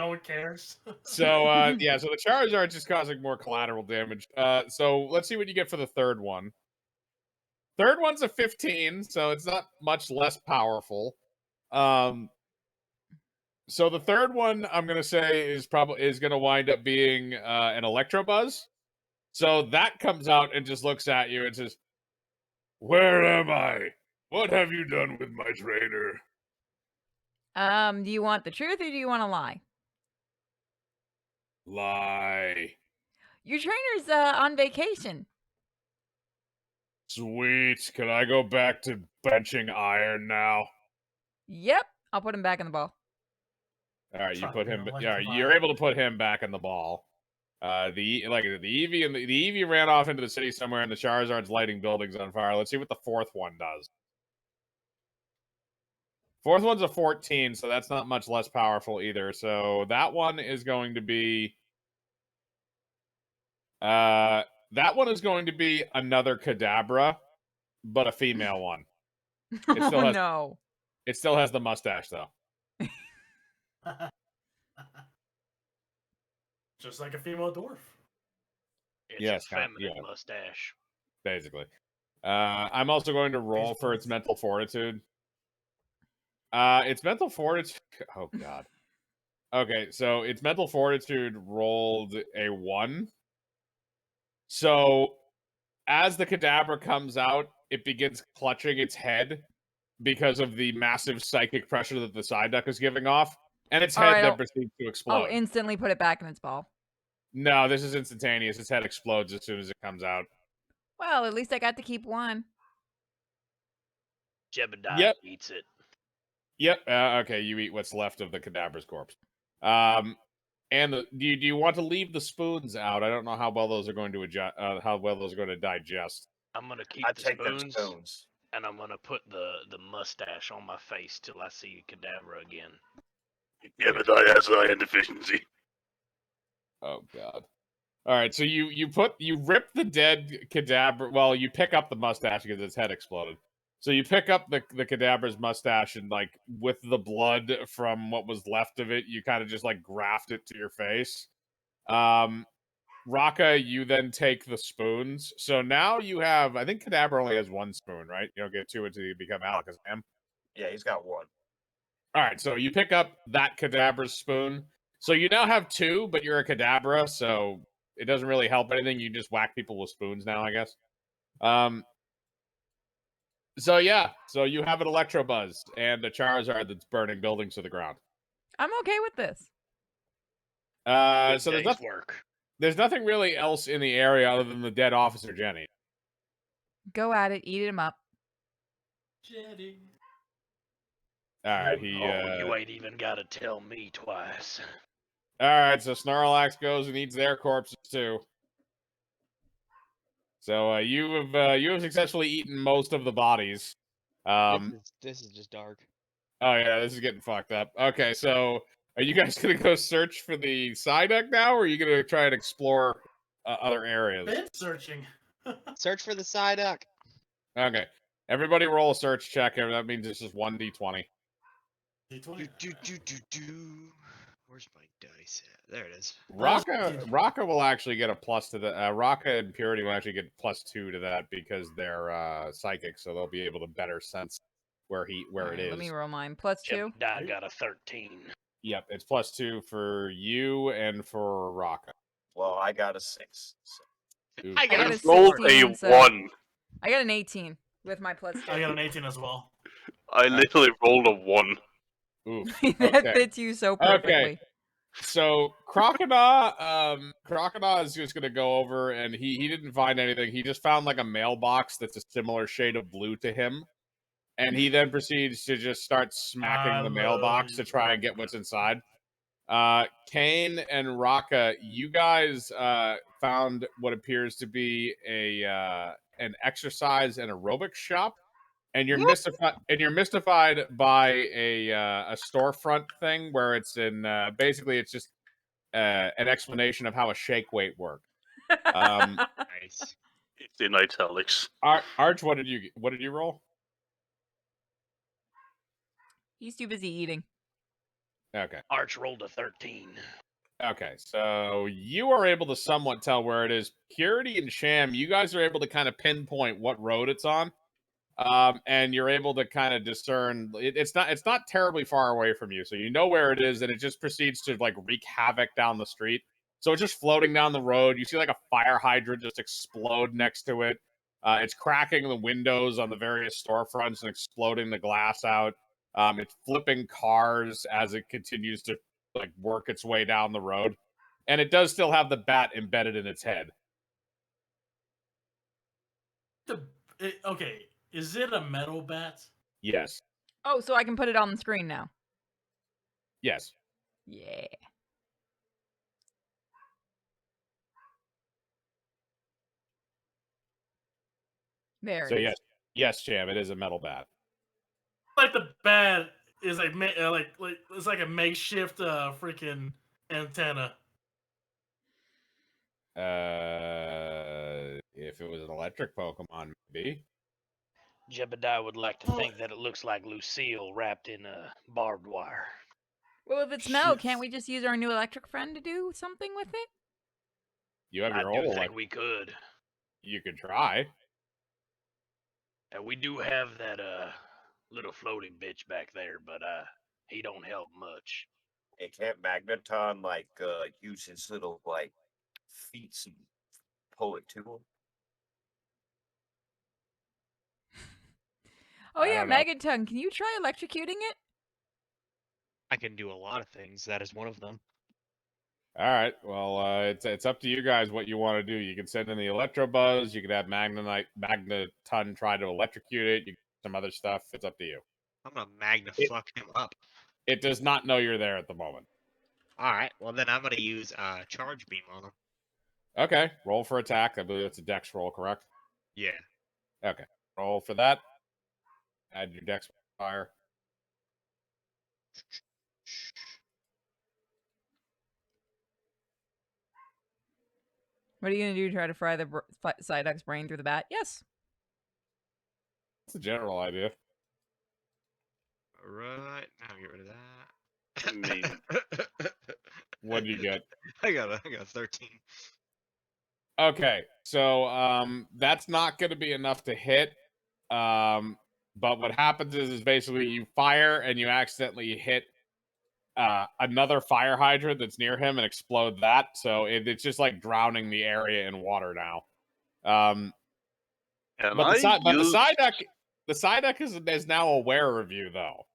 one cares. So so the Charizard's just causing more collateral damage. So let's see what you get for the third one. Third one's a 15, so it's not much less powerful. So the third one I'm gonna say is gonna wind up being an Electrobuzz. So that comes out and just looks at you and says, "Where am I? What have you done with my trainer?" Do you want the truth or do you want to lie? Lie. Your trainer's on vacation. Sweet. Can I go back to benching iron now? Yep. I'll put him back in the ball. All right, you put him. Yeah, you're able to put him back in the ball. The Eevee ran off into the city somewhere, and the Charizard's lighting buildings on fire. Let's see what the fourth one does. Fourth one's a 14, so that's not much less powerful either. So that one is going to be. That one is going to be another Kadabra, but a female one. It still has, no. It still has the mustache, though. Just like a female dwarf. It's a feminine mustache. Basically. I'm also going to roll for its mental fortitude. Its mental fortitude... Oh, God. Okay, so its mental fortitude rolled a 1. So, as the Kadabra comes out, it begins clutching its head because of the massive psychic pressure that the Psyduck is giving off. And its head then proceeds to explode. Oh, instantly put it back in its ball. No, this is instantaneous. Its head explodes as soon as it comes out. Well, at least I got to keep one. Jebediah eats it. Yep. Okay, you eat what's left of the Kadabra's corpse. And do you want to leave the spoons out? I don't know how well those are going to digest. I'm gonna keep the spoons, and I'm gonna put the mustache on my face till I see Kadabra again. Jebediah has iron deficiency. Oh God! All right, so you rip the dead Kadabra. Well, you pick up the mustache because its head exploded. So you pick up the Kadabra's mustache and like with the blood from what was left of it, you kind of just like graft it to your face. Raka, you then take the spoons. So now you have, I think Kadabra only has 1 spoon, right? You don't get 2 until you become Alakazam. Yeah, he's got 1. All right, so you pick up that Kadabra's spoon. So you now have 2, but you're a Kadabra, so it doesn't really help anything. You just whack people with spoons now, I guess. So yeah, so you have an Electrobuzz and a Charizard that's burning buildings to the ground. I'm okay with this. Good So day's work. there's nothing really else in the area other than the dead Officer Jenny. Go at it. Eat him up. Jetty. All right, Oh, you ain't even gotta tell me twice. All right, so Snorlax goes and eats their corpses too. So you have successfully eaten most of the bodies. This is just dark. Oh yeah, this is getting fucked up. Okay, so are you guys gonna go search for the Psyduck now, or are you gonna try and explore other areas? Been searching. Search for the Psyduck. Okay, everybody roll a search check. That means it's just 1d20. Where's my dice at? There it is. Raka will actually get a plus to the Raka and Purity will actually get +2 to that because they're psychic, so they'll be able to better sense where it is. Let me roll mine. +2. I got a 13. Yep, it's +2 for you and for Raka. Well, I got a 6. So. I got a 16, 1. I got an 18 with my +2. I got an 18 as well. I literally rolled a 1. Oof. That fits you so perfectly. Okay. So Crocodile is just gonna go over and he didn't find anything. He just found like a mailbox that's a similar shade of blue to him. And he then proceeds to just start smacking the mailbox to try and get what's inside. Kane and Raka, you guys found what appears to be an exercise and aerobics shop. And you're mystified by a storefront thing where it's in basically it's just an explanation of how a shake weight works. Nice. It's in italics. Arch, what did you roll? He's too busy eating. Okay. Arch rolled a 13. Okay, so you are able to somewhat tell where it is. Purity and Sham, you guys are able to kind of pinpoint what road it's on. And you're able to kind of discern it's not terribly far away from you, so you know where it is, and it just proceeds to like wreak havoc down the street. So it's just floating down the road. You see like a fire hydrant just explode next to it. It's cracking the windows on the various storefronts and exploding the glass out. It's flipping cars as it continues to like work its way down the road, and it does still have the bat embedded in its head. Okay. Is it a metal bat? Yes. Oh, so I can put it on the screen now. Yes. Yeah. There. So yes, Jam, it is a metal bat. Like the bat is like it's like a makeshift freaking antenna. If it was an electric Pokemon, maybe. Jebediah would like to think that it looks like Lucille wrapped in barbed wire. Well, if it's metal, can't we just use our new electric friend to do something with it? You have your I own. do think we could. You could try. And we do have that little floating bitch back there, but he don't help much. It can't Magneton like use his little like feet and pull it to him. Oh yeah, Megaton, can you try electrocuting it? I can do a lot of things. That is one of them. All right. Well, it's up to you guys what you want to do. You can send in the Electrobuzz. You could have Magneton try to electrocute it. You can do some other stuff. It's up to you. I'm gonna fuck him up. It does not know you're there at the moment. All right. Well, then I'm gonna use charge beam on him. Okay. Roll for attack. I believe it's a Dex roll, correct? Yeah. Okay. Roll for that. Add your Dex modifier. What are you gonna do to try to fry the Psyduck's brain through the bat? Yes. That's the general idea. All right. Now get rid of that. What did you get? I got 13. Okay, so that's not going to be enough to hit. But what happens is basically you fire and you accidentally hit another fire hydrant that's near him and explode that. So it's just like drowning the area in water now. But the the Psyduck is now aware of you, though.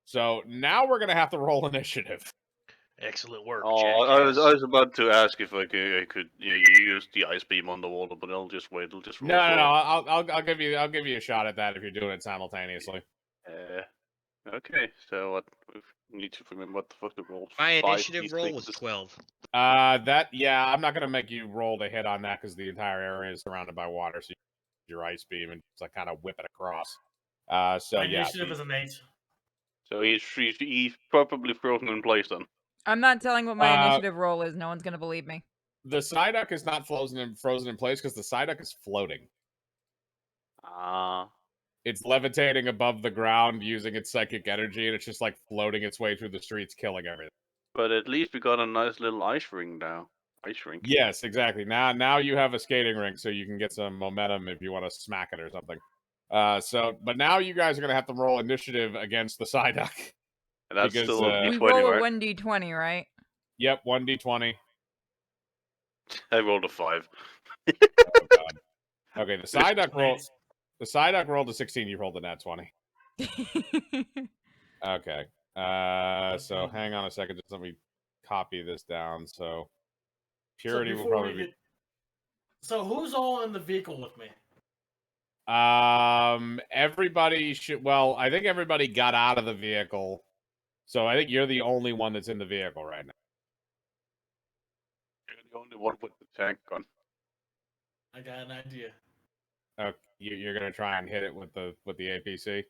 So now we're gonna have to roll initiative. Excellent work, Oh, I jackass. was about to ask if I could use the ice beam on the water, but I'll just wait. I'll just roll No, for no, it. no. I'll give you a shot at that if you're doing it simultaneously. Okay, so what? We need to remember what the fuck the roll. My initiative roll was 12. I'm not gonna make you roll to hit on that because the entire area is surrounded by water, so you use your ice beam and just like kind of whip it across. So My yeah, initiative is an 8. So he's probably frozen in place then. I'm not telling what my initiative roll is. No one's gonna believe me. the Psyduck is not frozen in place because the Psyduck is floating. Ah. It's levitating above the ground using its psychic energy, and it's just like floating its way through the streets, killing everything. But at least we got a nice little ice ring now. Ice rink. Yes, exactly. Now you have a skating rink, so you can get some momentum if you want to smack it or something. But now you guys are gonna have to roll initiative against the Psyduck. And that's because, still a We D20, roll a right? 1d20, right? Yep, 1d20. I rolled a 5. Oh god. Okay, the Psyduck rolled a 16. You rolled a nat 20. Okay. So hang on a second. Just let me copy this down. So Purity will probably be. So who's all in the vehicle with me? Everybody should. Well, I think everybody got out of the vehicle, so I think you're the only one that's in the vehicle right now. You're the only one with the tank gun. I got an idea. Okay, you're gonna try and hit it with the APC.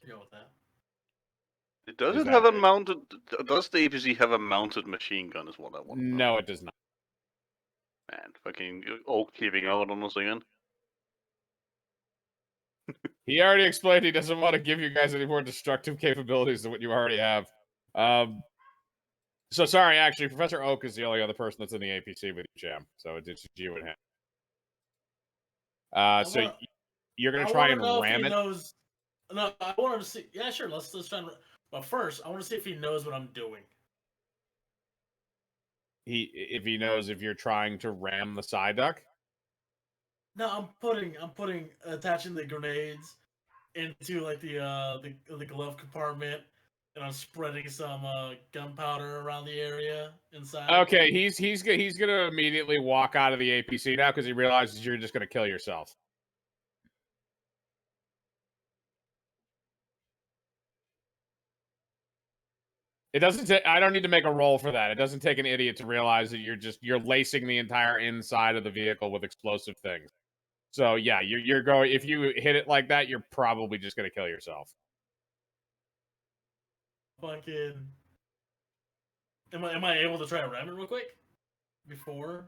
Go with that. Does Is it that have a right? mounted? Does the APC have a mounted machine gun? Is what I want to know. No, it does not. Man, fucking Oak keeping out on us again. He already explained he doesn't want to give you guys any more destructive capabilities than what you already have. So sorry, actually, Professor Oak is the only other person that's in the APC with you, Jam. So it's you and him. You're gonna try and ram it. No, I wanted to see. Yeah, sure. Let's try. But first, I want to see if he knows what I'm doing. If he knows if you're trying to ram the Psyduck. No, I'm attaching the grenades into like the glove compartment, and I'm spreading some gunpowder around the area inside. Okay, he's gonna immediately walk out of the APC now because he realizes you're just gonna kill yourself. It doesn't take. I don't need to make a roll for that. It doesn't take an idiot to realize that you're lacing the entire inside of the vehicle with explosive things. So yeah, you're going. If you hit it like that, you're probably just gonna kill yourself. Fucking. Am I able to try to ram it real quick before?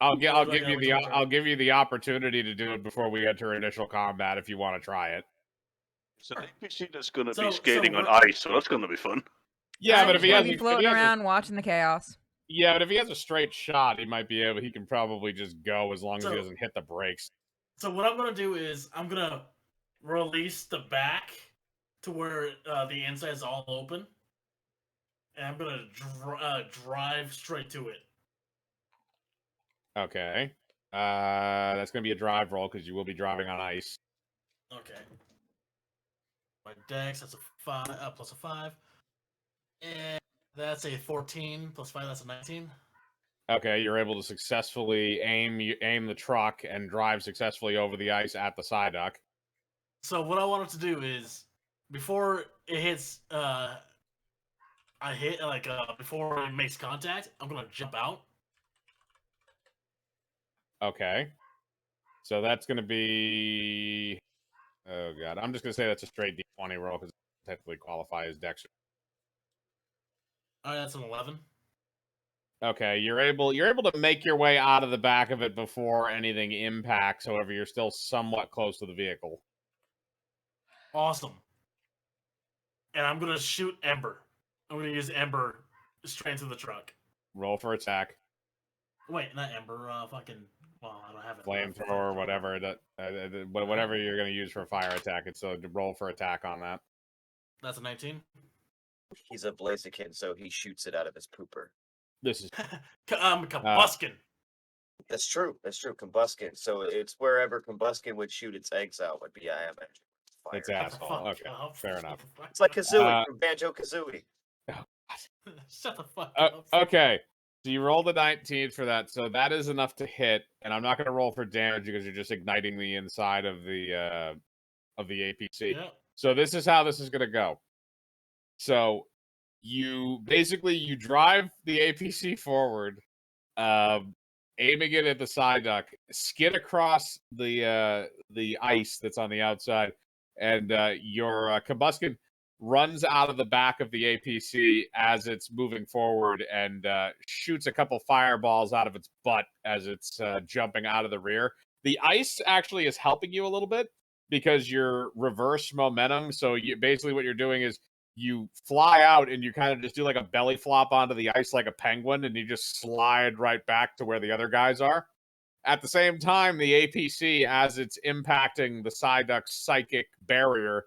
I'll give you the opportunity to do it before we enter initial combat if you want to try it. So APC that's gonna be skating on ice, so that's gonna be fun. Yeah, but if he has be floating around watching the chaos. Yeah, but if he has a straight shot, he might be able. He can probably just go as long as he doesn't hit the brakes. So what I'm gonna do is I'm gonna release the back to where the inside is all open, and I'm gonna drive straight to it. Okay. That's gonna be a drive roll because you will be driving on ice. Okay. My dex, that's a 5 plus a 5, and that's a 14 plus 5. That's a 19. Okay, you're able to successfully aim the truck and drive successfully over the ice at the Psyduck. So what I wanted to do is before it hits, I hit before it makes contact, I'm gonna jump out. Okay. So that's gonna be. Oh god, I'm just gonna say that's a straight D20 roll because it technically qualify as dex. All right, that's an 11. Okay, you're able to make your way out of the back of it before anything impacts. However, you're still somewhat close to the vehicle. Awesome. And I'm gonna shoot Ember. I'm gonna use Ember straight into the truck. Roll for attack. Wait, not Ember. Fucking. Well, I don't have it. Flamethrower, whatever whatever you're gonna use for a fire attack. It's so roll for attack on that. That's a 19. He's a Blaziken, so he shoots it out of his pooper. This is Kabuskin. That's true. That's true. Combuskin. So it's wherever Combuskin would shoot its eggs out would be I am engine. Fire. It's asshole. fuck Okay, up. fair enough. It's like Kazooie Uh, from Banjo Kazooie. Shut the fuck up. Okay, so you rolled a 19 for that, so that is enough to hit, and I'm not going to roll for damage because you're just igniting the inside of the APC. Yep. So this is how this is going to go. So you drive the APC forward, aiming it at the Psyduck, skid across the ice that's on the outside, and your Combuskin runs out of the back of the APC as it's moving forward and shoots a couple fireballs out of its butt as it's jumping out of the rear. The ice actually is helping you a little bit because you're reverse momentum. So basically what you're doing is you fly out and you kind of just do like a belly flop onto the ice like a penguin, and you just slide right back to where the other guys are. At the same time, the APC, as it's impacting the Psyduck's psychic barrier,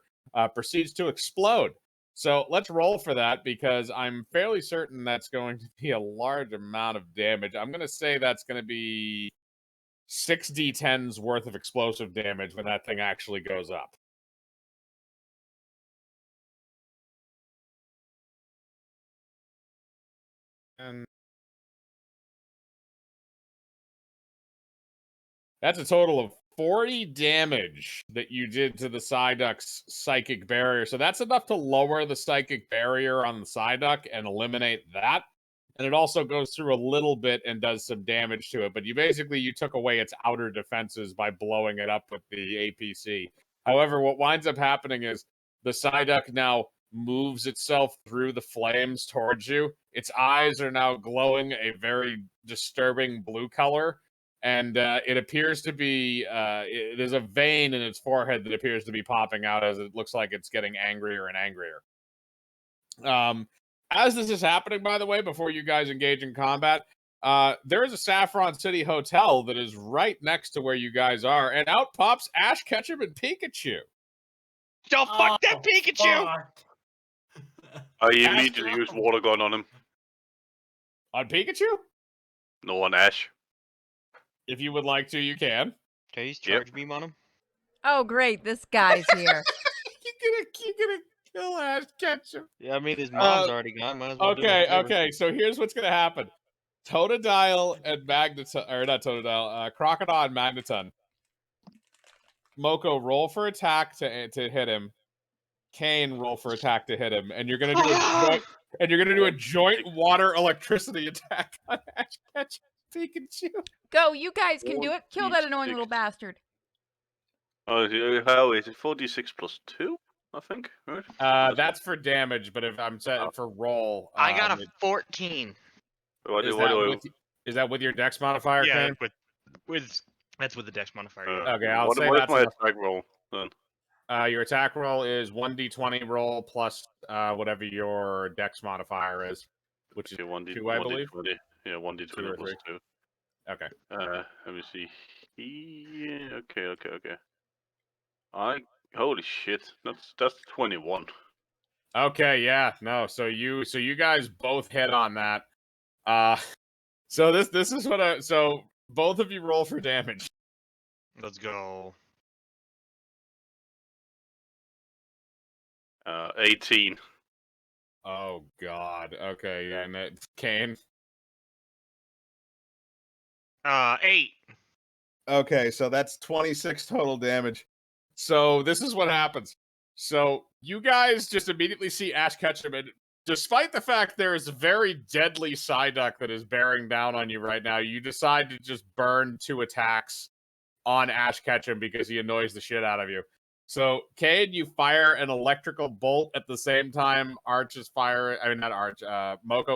proceeds to explode. So let's roll for that because I'm fairly certain that's going to be a large amount of damage. I'm going to say that's going to be 6d10s worth of explosive damage when that thing actually goes up. And that's a total of 40 damage that you did to the Psyduck's psychic barrier. So that's enough to lower the psychic barrier on the Psyduck and eliminate that. And it also goes through a little bit and does some damage to it. But you took away its outer defenses by blowing it up with the APC. However, what winds up happening is the Psyduck now moves itself through the flames towards you. Its eyes are now glowing a very disturbing blue color. And it appears to be, there's a vein in its forehead that appears to be popping out as it looks like it's getting angrier and angrier. As this is happening, by the way, before you guys engage in combat, there is a Saffron City hotel that is right next to where you guys are, and out pops Ash Ketchum and Pikachu. Don't fuck that Pikachu! Fuck. I immediately used water gun on him. On Pikachu? No, on Ash. If you would like to, you can. Can you charge beam on him? Oh, great. This guy's here. You're gonna kill Ash Ketchum. Yeah, I mean his mom's already gone. Might as well do it. Okay. So here's what's gonna happen. Totodile and Magneton, or not Totodile, Crocodile and Magneton. Moko, roll for attack to hit him. Kane, roll for attack to hit him, and you're gonna do a joint water electricity attack on Ash Ketchum Pikachu. Go, you guys can do it. Kill that annoying little bastard. Oh, how is it? 46 plus 2, I think, right? That's for damage, but if I'm set for roll, I got a 14. Is that with your dex modifier, Yeah, Kane? that's with the dex modifier. Okay, I'll what say is that's my enough. attack roll then? Your attack roll is 1d20 roll plus whatever your dex modifier is, which is 2, I believe. 1d20. Yeah, 1d20 plus 2. Okay. Let me see. Yeah, okay. Holy shit, that's 21. Okay, yeah, no. So you guys both hit on that. So this is what so both of you roll for damage. Let's go. 18. Oh God. Okay, yeah, and Kane. 8. Okay, so that's 26 total damage. So this is what happens. So you guys just immediately see Ash Ketchum, and despite the fact there is a very deadly Psyduck that is bearing down on you right now, you decide to just burn 2 attacks on Ash Ketchum because he annoys the shit out of you. So, Cade, you fire an electrical bolt at the same time Moko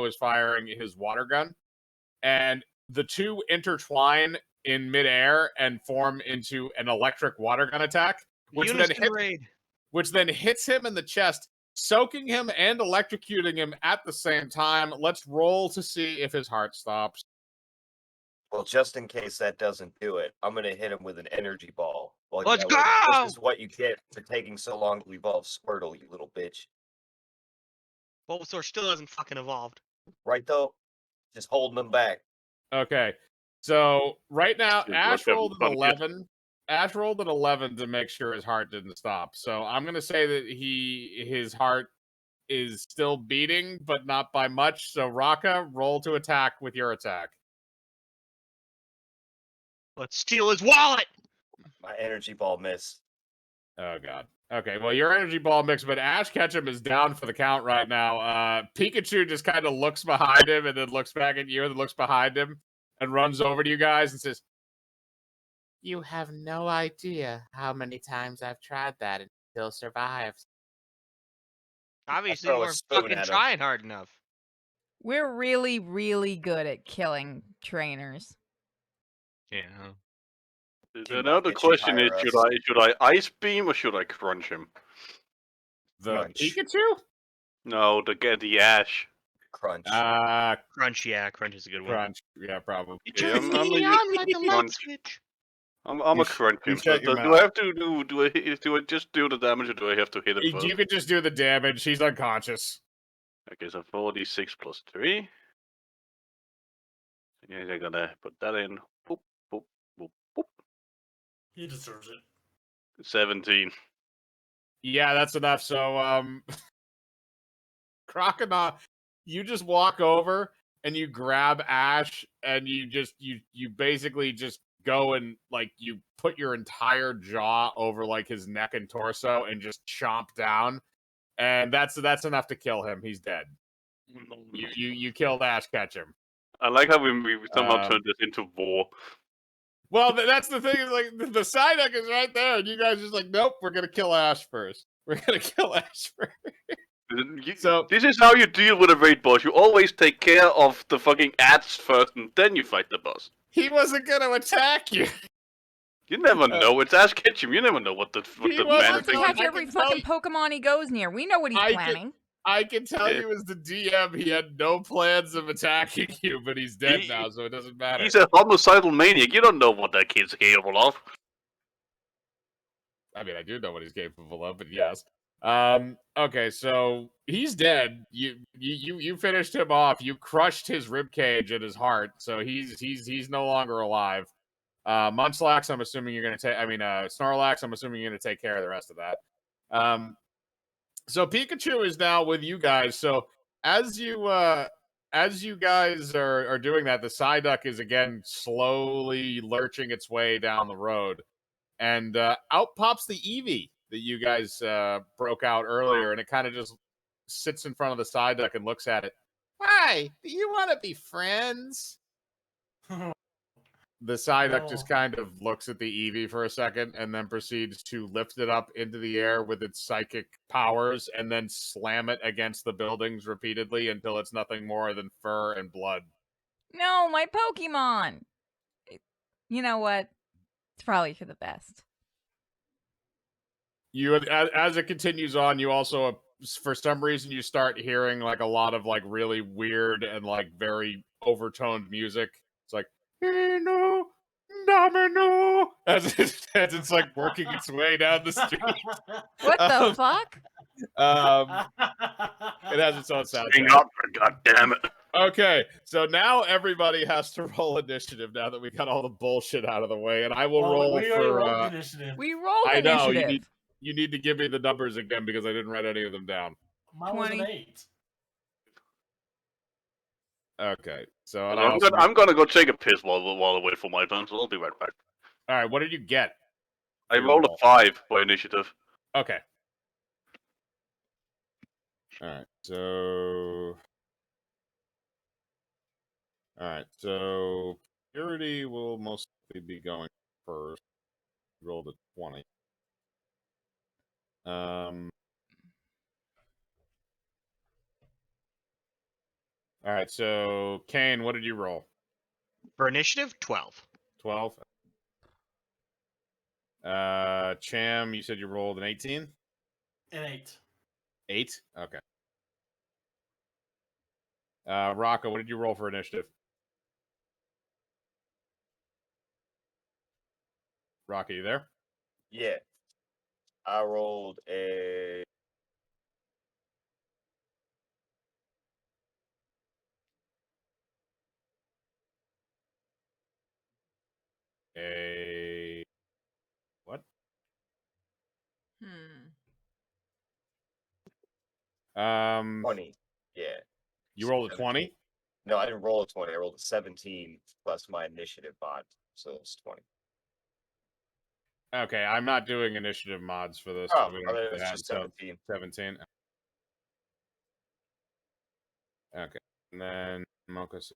is firing his water gun. And the two intertwine in midair and form into an electric water gun attack, which then hits him in the chest, soaking him and electrocuting him at the same time. Let's roll to see if his heart stops. Well, just in case that doesn't do it, I'm gonna hit him with an energy ball. Let's go! This is what you get for taking so long to evolve Squirtle, you little bitch. Bulbasaur still hasn't fucking evolved. Right though? Just holding him back. Okay. So right now, Seems Ash like rolled an everyone gets- 11. Ash rolled an 11 to make sure his heart didn't stop. So I'm gonna say that his heart is still beating, but not by much. So Raka, roll to attack with your attack. Let's steal his wallet. My energy ball missed. Oh god. Okay, well your energy ball mix, but Ash Ketchum is down for the count right now. Pikachu just kind of looks behind him and then looks back at you and then looks behind him and runs over to you guys and says, "You have no idea how many times I've tried that and still survives." Obviously, throw you a weren't spoon fucking at him. trying hard enough. We're really, really good at killing trainers. Yeah. Dude, Now I'll the get you question is, higher should I ice beam or should I crunch him? The Crunch. Pikachu? No, the Ash. Crunch. Crunch, yeah, crunch is a good one. Crunch. Yeah, probably. It Yeah, turns I'm me gonna on like a light crunch. switch. I'm You a crunch you him. shut your Do mouth. I have to do I just do the damage or do I have to hit him first? You could just do the damage. He's unconscious. Okay, so 4d6 plus 3. Yeah, I'm gonna put that in. Boop, boop, boop, boop. He deserves it. 17. Yeah, that's enough. So, Crocodile, you just walk over and you grab Ash and you basically just go and like you put your entire jaw over like his neck and torso and just chomp down, and that's enough to kill him. He's dead. You killed Ash Ketchum. I like how we somehow Um, turned this into war. Well, that's the thing. Is like the Psyduck is right there, and you guys just like, nope, we're gonna kill Ash first. We're gonna kill Ash first. So This is how you deal with a raid boss. You always take care of the fucking ads first, and then you fight the boss. he wasn't gonna attack you. You never know. It's Ash Ketchum. You never know what the He He wasn't wants to going- catch I every can tell fucking you- Pokemon he goes near. We know what he's planning. I can tell Yeah. you as the DM, he had no plans of attacking you, but he's dead He- now, so it doesn't matter. He's a homicidal maniac. You don't know what that kid's capable of. I mean, I do know what he's capable of, but yes. Okay, so he's dead. You finished him off. You crushed his rib cage and his heart, so he's no longer alive. Munchlax, I'm assuming you're gonna take. I mean, Snorlax, I'm assuming you're gonna take care of the rest of that. So Pikachu is now with you guys. So as you guys are doing that, the Psyduck is again slowly lurching its way down the road, and out pops the Eevee that you guys broke out earlier, and it kind of just sits in front of the Psyduck and looks at it. Hi, do you want to be friends? The Psyduck just No. kind of looks at the Eevee for a second and then proceeds to lift it up into the air with its psychic powers and then slam it against the buildings repeatedly until it's nothing more than fur and blood. No, my Pokemon. You know what? It's probably for the best. You, as it continues on, you also, for some reason, you start hearing like a lot of like really weird and like very overtoned music. It's like, no, domino, as it's like working its way down the street. What the fuck? It has its own Hang soundtrack. up, God damn it. Okay, so now everybody has to roll initiative now that we got all the bullshit out of the way, and I will roll we already for. rolled initiative. We rolled I know initiative. you need to give me the numbers again because I didn't write any of them down. Mine was an 20. 8. Okay, so and I'm gonna go take a piss while I wait for my turn, so I'll be right back. all right. What did you get? I Your rolled a roll. 5 by initiative. Okay. All right. So. All right. So Purity will mostly be going first. Rolled a 20. All right. So Kane, what did you roll? For initiative, 12. 12. Cham, you said you rolled an 18? An 8. 8? Okay. Rocco, what did you roll for initiative? Rocco, you there? Yeah. I rolled a. a what? Hmm. 20. Yeah. You rolled a 20? No, I didn't roll a 20. I rolled a 17 plus my initiative mod, so it's 20. Okay, I'm not doing initiative mods for this. Oh, We I don't mean, do it's that, just so 17. 17. Okay, and then Mocha's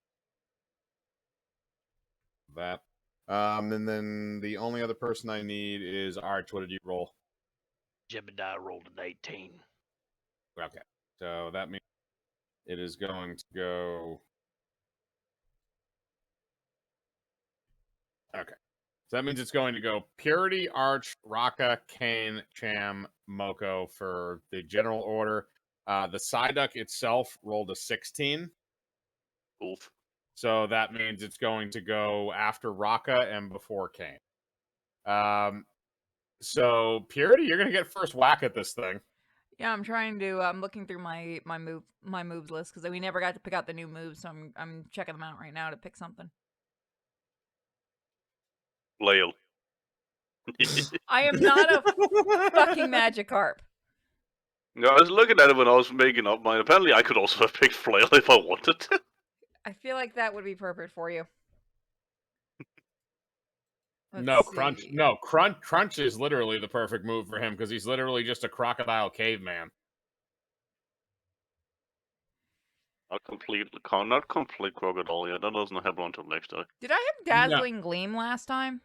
that. And then the only other person I need is Arch. What did you roll? Jebediah rolled an 18. Okay, so that means it is going to go. Okay, so that means it's going to go Purity, Arch, Raka, Kane, Cham, Moko for the general order. The Psyduck itself rolled a 16. Oof. So that means it's going to go after Raka and before Kane. So Purity, you're gonna get first whack at this thing. Yeah, I'm trying to. I'm looking through my moves list because we never got to pick out the new moves, so I'm checking them out right now to pick something. Flail. I am not a fucking Magikarp. No, I was looking at it when I was making up mine. Apparently, I could also have picked Flail if I wanted to. I feel like that would be perfect for you. No, Crunch. No, Crunch is literally the perfect move for him because he's literally just a crocodile caveman. Not complete crocodile yet. That doesn't happen until next time. Did I have Dazzling Gleam last time?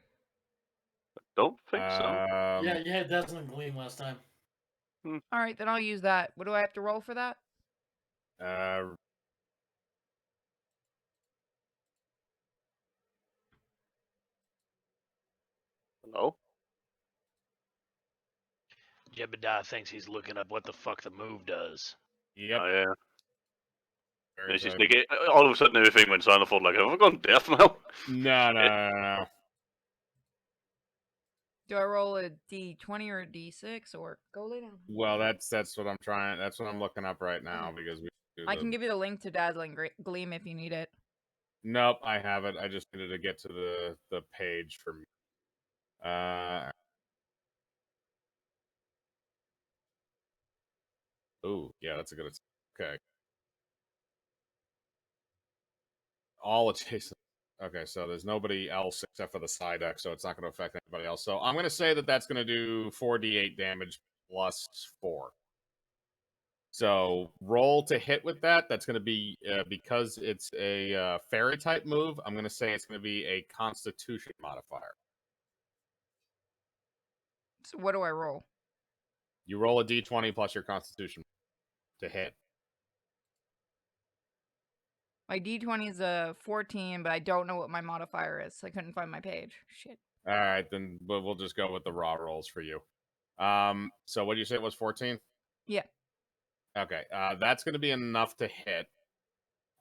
Don't think so. Yeah, you had Dazzling Gleam last time. All right, then I'll use that. What do I have to roll for that? Hello? Jebediah thinks he's looking up what the fuck the move does. Yep. Oh, yeah. Very It's just good. like, all of a sudden everything went silent. I thought, like, have I gone deaf now? No. Do I roll a D20 or a D6 or go lay down? Well, that's what I'm trying. That's what I'm looking up right now because we. I can give you the link to Dazzling Gleam if you need it. Nope, I have it. I just needed to get to the page for me. Oh, yeah, that's a good. Okay. All adjacent. Okay, so there's nobody else except for the Psyduck, so it's not going to affect anybody else. So I'm going to say that that's going to do 4d8 damage plus 4. So roll to hit with that. That's going to be, because it's a fairy type move, I'm going to say it's going to be a Constitution modifier. So what do I roll? You roll a d20 plus your Constitution to hit. My D20 is a 14, but I don't know what my modifier is. I couldn't find my page. Shit. All right, then we'll just go with the raw rolls for you. So what did you say it was 14? Yeah. Okay, that's going to be enough to hit.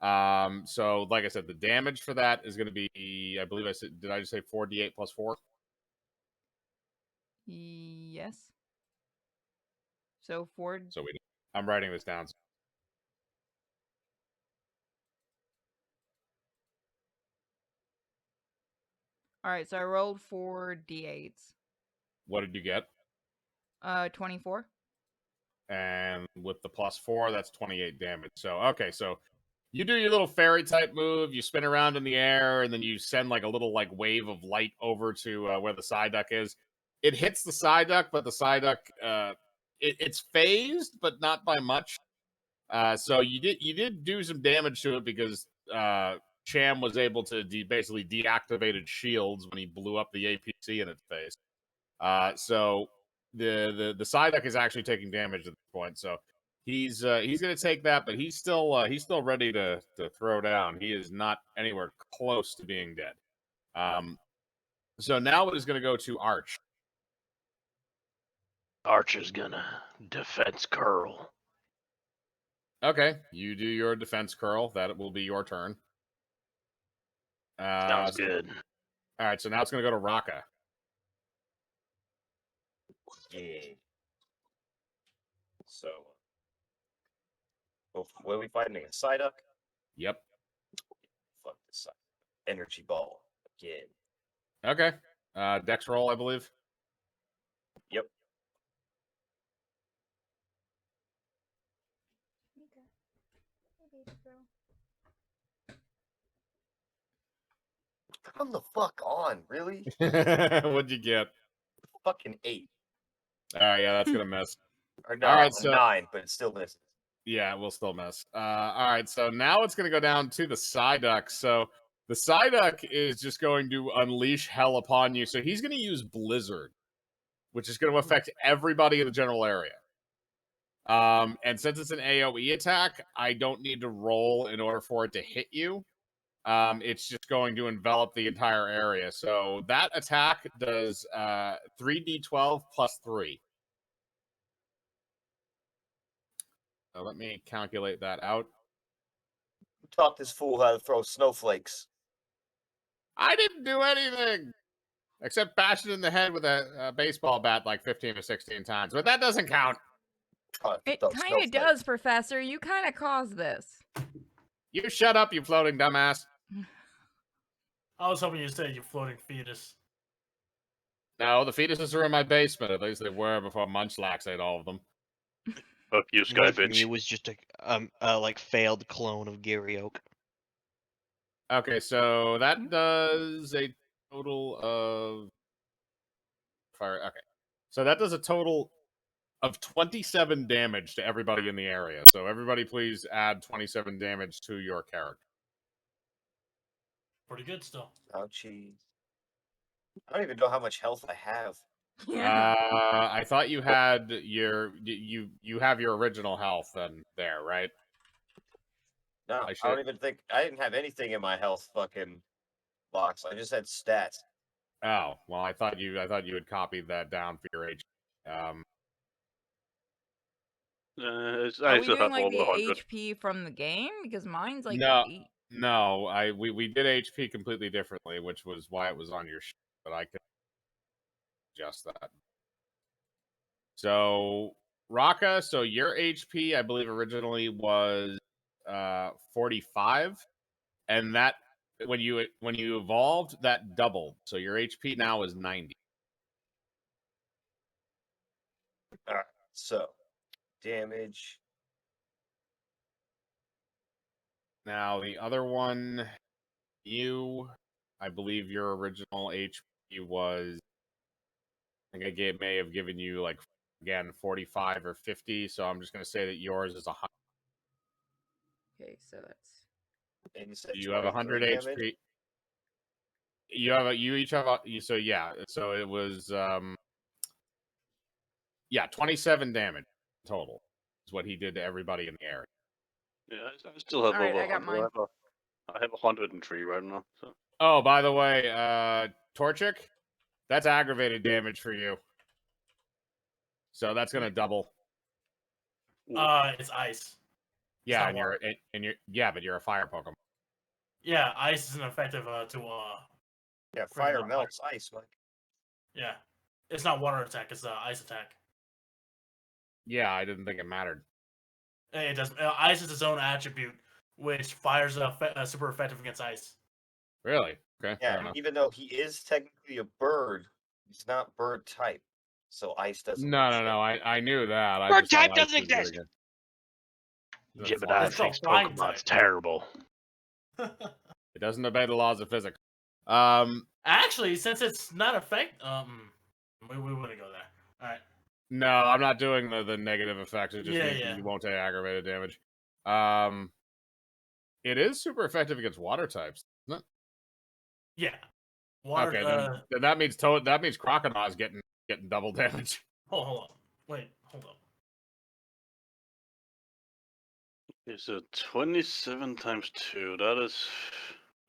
So like I said, the damage for that is going to be, I believe I said, did I just say 4d8 plus 4? Yes. So 4. So I'm writing this down. All right, so I rolled 4 D8s. What did you get? 24. And with the plus 4, that's 28 damage. So, okay, so you do your little fairy type move, you spin around in the air, and then you send like a little like wave of light over to where the Psyduck is. It hits the Psyduck, but the Psyduck, it's phased, but not by much. So you did do some damage to it because Cham was able to basically deactivated shields when he blew up the APC in its face. So the Psyduck is actually taking damage at this point. So he's going to take that, but he's still ready to throw down. He is not anywhere close to being dead. So now it is going to go to Arch. Archer's gonna defense curl. Okay, you do your defense curl. That will be your turn. Sounds good. All right, so now it's going to go to Raka. Yeah. So, what are we fighting? A Psyduck? Yep. Fuck this Psyduck. Energy Ball again. Okay. Dex roll, I believe. Yep. Come the fuck on, really? What'd you get? Fucking 8. Yeah, that's gonna miss. Or no, All right, a so 9, but it still misses. yeah, we'll still miss. All right, so now it's gonna go down to the Psyduck. So the Psyduck is just going to unleash hell upon you. So he's gonna use Blizzard, which is going to affect everybody in the general area. And since it's an AoE attack, I don't need to roll in order for it to hit you. It's just going to envelop the entire area. So that attack does 3d12 plus 3. So let me calculate that out. Who taught this fool how to throw snowflakes? I didn't do anything except bash it in the head with a baseball bat like 15 or 16 times. But that doesn't count. It kind of does, Professor. You kind of caused this. You shut up, you floating dumbass. I was hoping you said you floating fetus. No, the fetuses are in my basement. At least they were before Munchlax ate all of them. Fuck you, Sky Right from bitch. you was just a like failed clone of Gary Oak. Okay, so that does a total of fire. Okay, so that does a total of 27 damage to everybody in the area. So everybody, please add 27 damage to your character. Pretty good still. Ouchie. I don't even know how much health I have. I thought you had you have your original health then there, right? No, I don't even think I didn't have anything in my health fucking box. I just had stats. Oh, well, I thought you had copied that down for your age. Are I we still doing have like over the 100. HP from the game? Because mine's like No, 8. no, we did HP completely differently, which was why it was on your sheet, but I could adjust that. So, Raka, so your HP, I believe, originally was 45, and that when you evolved, that doubled. So your HP now is 90. All right, so damage. Now the other one, I believe your original HP was, I think I may have given you like, again, 45 or 50. So I'm just going to say that yours is 100. Okay, so that's. And you said You have 100 damage? HP. You each have so yeah. So it was 27 damage total is what he did to everybody in the area. Yeah, I still have All right, over I got 100. I have 103 right now. So. Oh, by the way, Torchic, that's aggravated damage for you. So that's gonna double. It's ice. Yeah, It's and you're but you're a fire Pokemon. Yeah, ice isn't effective to Yeah, fire melts ice, Mike. Yeah. It's not water attack, it's ice attack. Yeah, I didn't think it mattered. It doesn't. Ice is its own attribute, which fire's super effective against ice. Really? Okay. Yeah, even though he is technically a bird, he's not bird type. So ice doesn't. No. I knew that. Bird type doesn't exist. Jebediah thinks Pokemon's terrible. It doesn't obey the laws of physics. Actually, since it's not we wouldn't go there. All right. No, I'm not doing the negative effects. It just means yeah. you won't take aggravated damage. It is super effective against water types, isn't it? Yeah. Water. Okay, then that means Crocodile's getting double damage. Hold on. Wait, hold up. Okay, so 27 times 2. That is.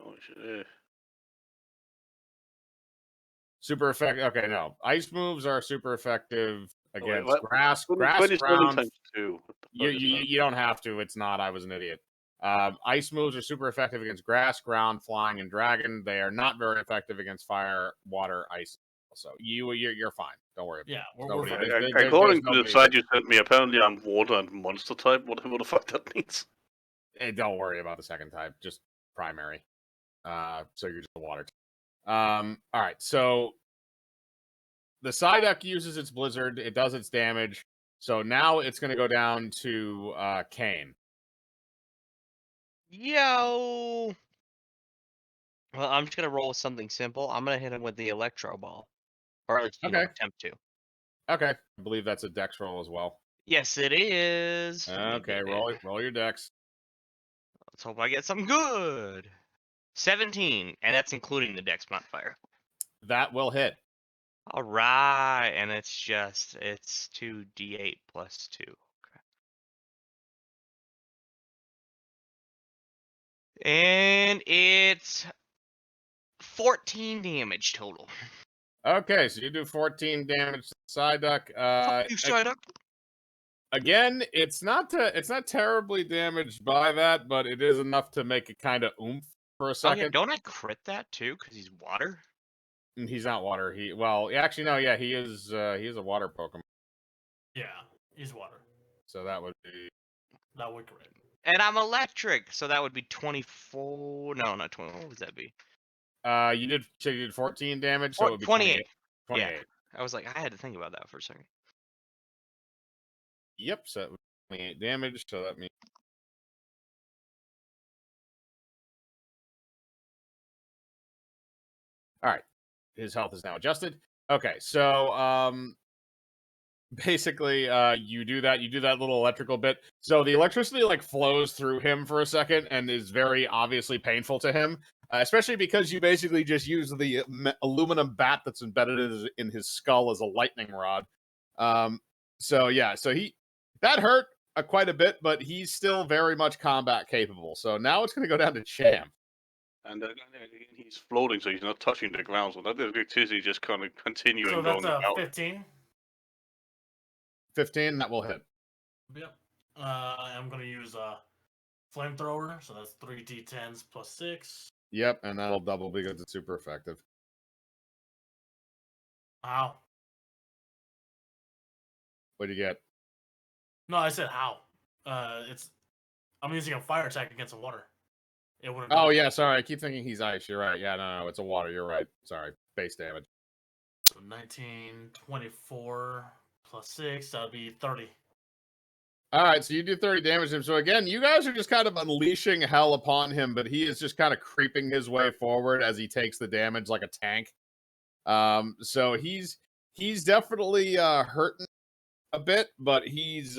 Oh shit. Super effective. Okay, no. Ice moves are super effective against what? grass 27 ground. times 2. You don't have to. It's not. I was an idiot. Ice moves are super effective against grass, ground, flying, and dragon. They are not very effective against fire, water, ice. So you're fine. Don't worry. Yeah, we're fine. According to the site you sent me, apparently I'm water and monster type. Whatever the fuck that means. Hey, don't worry about the second type. Just primary. So you're just a water type. All right, so the Psyduck uses its Blizzard. It does its damage. So now it's going to go down to Kane. Yo. Well, I'm just gonna roll with something simple. I'm gonna hit him with the Electro Ball, or at least Okay. attempt to. Okay, I believe that's a Dex roll as well. Yes, it is. Okay, roll your Dex. Let's hope I get something good. 17, and that's including the Dex modifier. That will hit. All right, and it's 2d8 plus 2. Okay. And it's 14 damage total. Okay, so you do 14 damage to Psyduck. You Psyduck. Again, it's not terribly damaged by that, but it is enough to make it kind of oomph for a second. Oh yeah, don't I crit that too? Because he's water. And he's not water. He is a water Pokemon. Yeah, he's water. So that would be crit. And I'm electric, so that would be 24. No, not 20. What would that be? you did 14 damage, so it would be 28. 28. Yeah. I was like, I had to think about that for a second. Yep, so that would be 28 damage, so that means all right. His health is now adjusted. Okay, so basically you do that little electrical bit. So the electricity like flows through him for a second and is very obviously painful to him, especially because you basically just use the aluminum bat that's embedded in his skull as a lightning rod. So that hurt quite a bit, but he's still very much combat capable. So now it's going to go down to Cham. And again, he's floating, so he's not touching the ground. So that electricity just kind of continuing So going that's out. 15. 15, that will hit. Yep. I'm gonna use a flamethrower, so that's 3d10s plus 6. Yep, and that'll double because it's super effective. How? What do you get? No, I said how. I'm using a fire attack against some water. It wouldn't. Oh yeah, sorry. I keep thinking he's ice. You're right. Yeah, no, it's a water. You're right. Sorry. Base damage. So 19, 24 plus 6. That'd be 30. All right, so you do 30 damage to him. So again, you guys are just kind of unleashing hell upon him, but he is just kind of creeping his way forward as he takes the damage like a tank. So he's definitely hurting a bit, but he's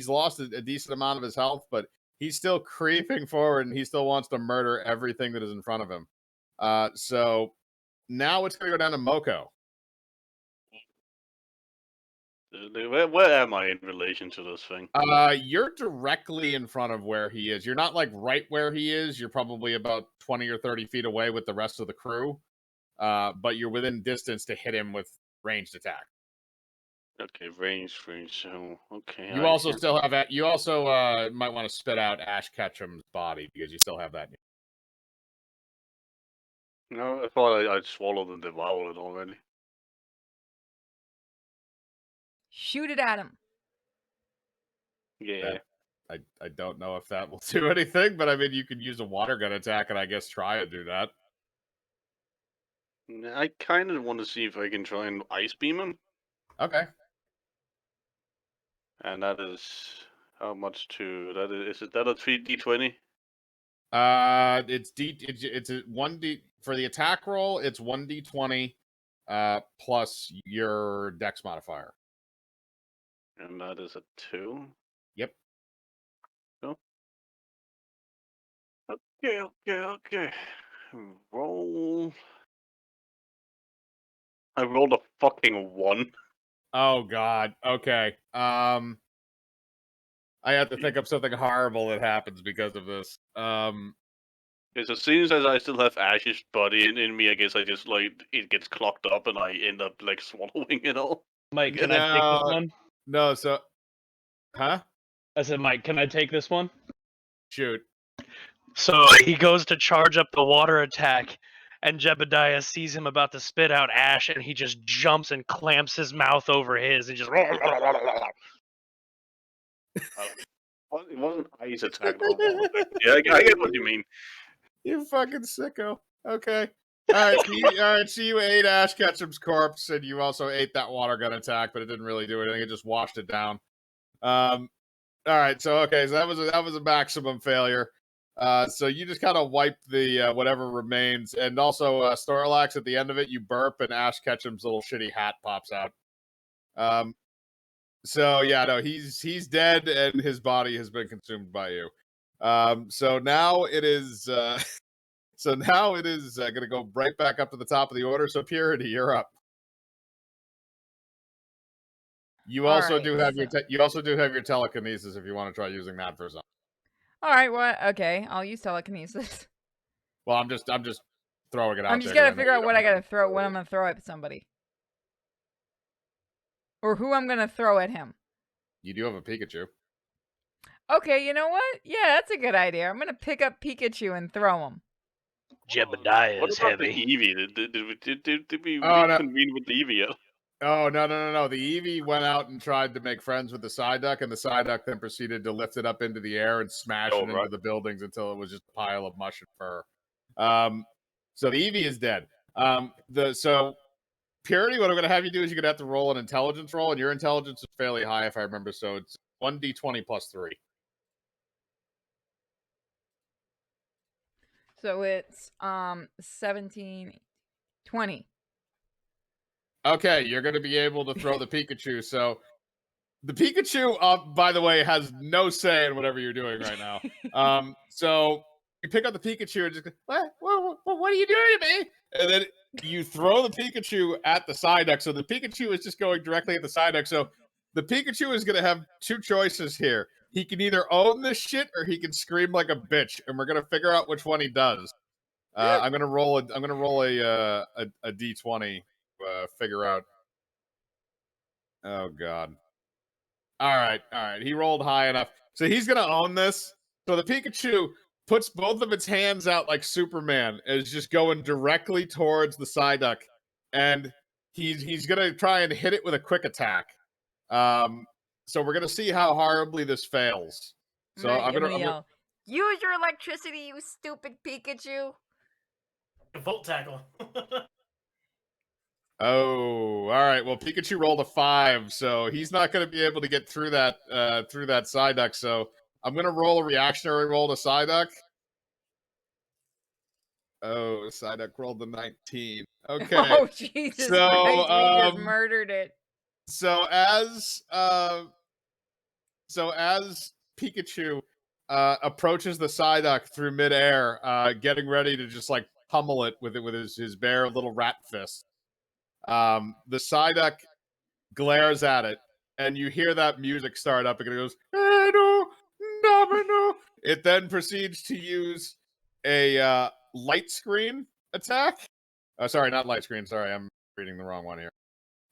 lost a decent amount of his health, but he's still creeping forward and he still wants to murder everything that is in front of him. So now it's going to go down to Moko. Where am I in relation to this thing? You're directly in front of where he is. You're not like right where he is. You're probably about 20 or 30 feet away with the rest of the crew. But you're within distance to hit him with ranged attack. Okay, range. So okay. You also still have that. You also might want to spit out Ash Ketchum's body because you still have that. No, I thought I'd swallowed and devoured it already. Shoot it at him. Yeah. I don't know if that will do anything, but I mean, you could use a water gun attack and I guess try and do that. I kind of want to see if I can try and ice beam him. Okay. And that is how much to that is it that a 3d20? It's a 1d for the attack roll. It's 1d20 plus your dex modifier. And that is a 2. Yep. So. Okay. Roll. I rolled a fucking 1. Oh god. Okay. I have to think of something horrible that happens because of this. Because as soon as I still have Ash's body in me, I guess I just like it gets clogged up and I end up like swallowing it all. Mike, can I take this one? No, so huh? I said, Mike, can I take this one? Shoot. So he goes to charge up the water attack, and Jebediah sees him about to spit out Ash, and he just jumps and clamps his mouth over his and just. It wasn't ice attack. Yeah, I get what you mean. You fucking sicko. Okay. So you ate Ash Ketchum's corpse, and you also ate that water gun attack, but it didn't really do anything. It just washed it down. All right, so that was a maximum failure. So you just kind of wipe the whatever remains, and also Snorlax at the end of it, you burp, and Ash Ketchum's little shitty hat pops out. So yeah, no, he's dead, and his body has been consumed by you. So now it is. Going to go right back up to the top of the order. So Purity, you're up. You also do have your telekinesis if you want to try using that for something. All right, what? Okay, I'll use telekinesis. Well, I'm just throwing it out. I'm just gonna figure out what I gotta throw when I'm gonna throw at somebody, or who I'm gonna throw at him. You do have a Pikachu. Okay, you know what? Yeah, that's a good idea. I'm gonna pick up Pikachu and throw him. Jebediah What is about heavy. the Eevee? Did we Oh, no. reconvene with the Eevee yet? Oh, no. The Eevee went out and tried to make friends with the Psyduck, and the Psyduck then proceeded to lift it up into the air and smash it into the buildings until it was just a pile of mush and fur. So the Eevee is dead. So Purity, what I'm going to have you do is you're going to have to roll an intelligence roll, and your intelligence is fairly high, if I remember. So it's 1d20 plus 3. So it's 17, 20. Okay, you're going to be able to throw the Pikachu. So the Pikachu, by the way, has no say in whatever you're doing right now. So you pick up the Pikachu and just go, what are you doing to me? And then you throw the Pikachu at the Psyduck. So the Pikachu is just going directly at the Psyduck. So the Pikachu is going to have two choices here. He can either own this shit or he can scream like a bitch, and we're going to figure out which one he does. I'm going to roll a d20. Figure out. Oh God. All right. He rolled high enough, so he's going to own this. So the Pikachu puts both of its hands out like Superman, and is just going directly towards the Psyduck, and he's going to try and hit it with a quick attack. So we're going to see how horribly this fails. So I'm going to yell, use your electricity, you stupid Pikachu. Volt tackle. Oh, all right. Well, Pikachu rolled a 5, so he's not going to be able to get through that Psyduck. So I'm going to roll a reactionary roll to Psyduck. Oh, Psyduck rolled the 19. Okay. Oh, Jesus Christ, we just murdered it. So as Pikachu approaches the Psyduck through midair, getting ready to just like pummel it with his bare little rat fist, the Psyduck glares at it, and you hear that music start up, and it goes, it then proceeds to use a light screen attack. Oh, sorry, not light screen. Sorry, I'm reading the wrong one here.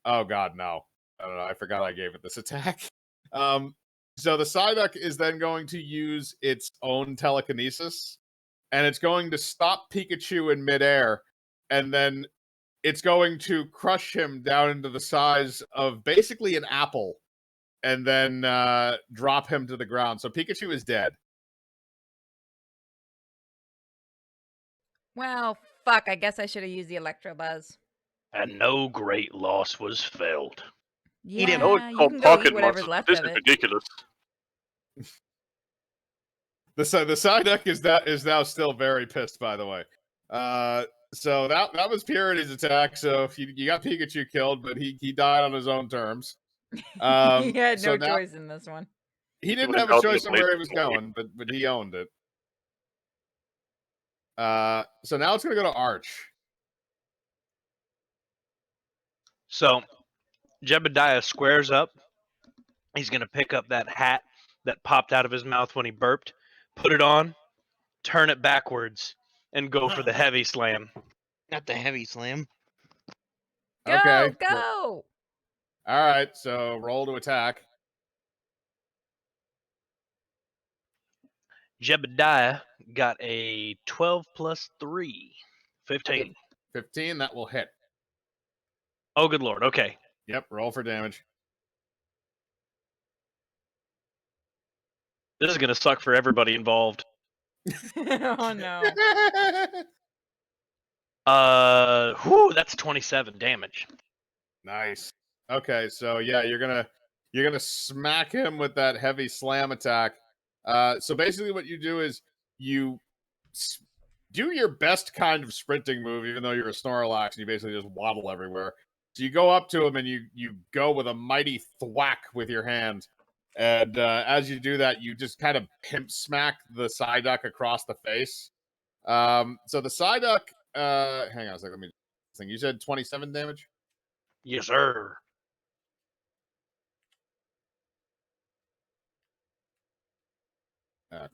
Oh God, no. I don't know. I forgot I gave it this attack. So the Psyduck is then going to use its own telekinesis, and it's going to stop Pikachu in midair, and then it's going to crush him down into the size of basically an apple, and then drop him to the ground. So Pikachu is dead. Well, fuck. I guess I should have used the Electrobuzz. And no great loss was felt. Yeah, him. No, it's you called can go eat pocket whatever's monsters. left This of is it. ridiculous. The Psyduck is now still very pissed, by the way. So that was Purity's attack. So you got Pikachu killed, but he died on his own terms. He had so no now, choice in this one. He didn't was have a out in choice the on where he place. was going, but he owned it. So now it's gonna go to Arch. So Jebediah squares up. He's going to pick up that hat that popped out of his mouth when he burped, put it on, turn it backwards, and go for the heavy slam. Not the heavy slam. Go, Okay. go! All right, so roll to attack. Jebediah got a 12 plus 3. 15. 15, that will hit. Oh, good lord. Okay. Yep, roll for damage. This is going to suck for everybody involved. Oh, no. That's 27 damage. Nice. Okay, so yeah, you're gonna smack him with that heavy slam attack. So basically, what you do is you do your best kind of sprinting move, even though you're a Snorlax and you basically just waddle everywhere. So you go up to him and you go with a mighty thwack with your hand, and as you do that, you just kind of pimp smack the Psyduck across the face. So the Psyduck, hang on a second, let me think. You said 27 damage. Yes, sir. Okay.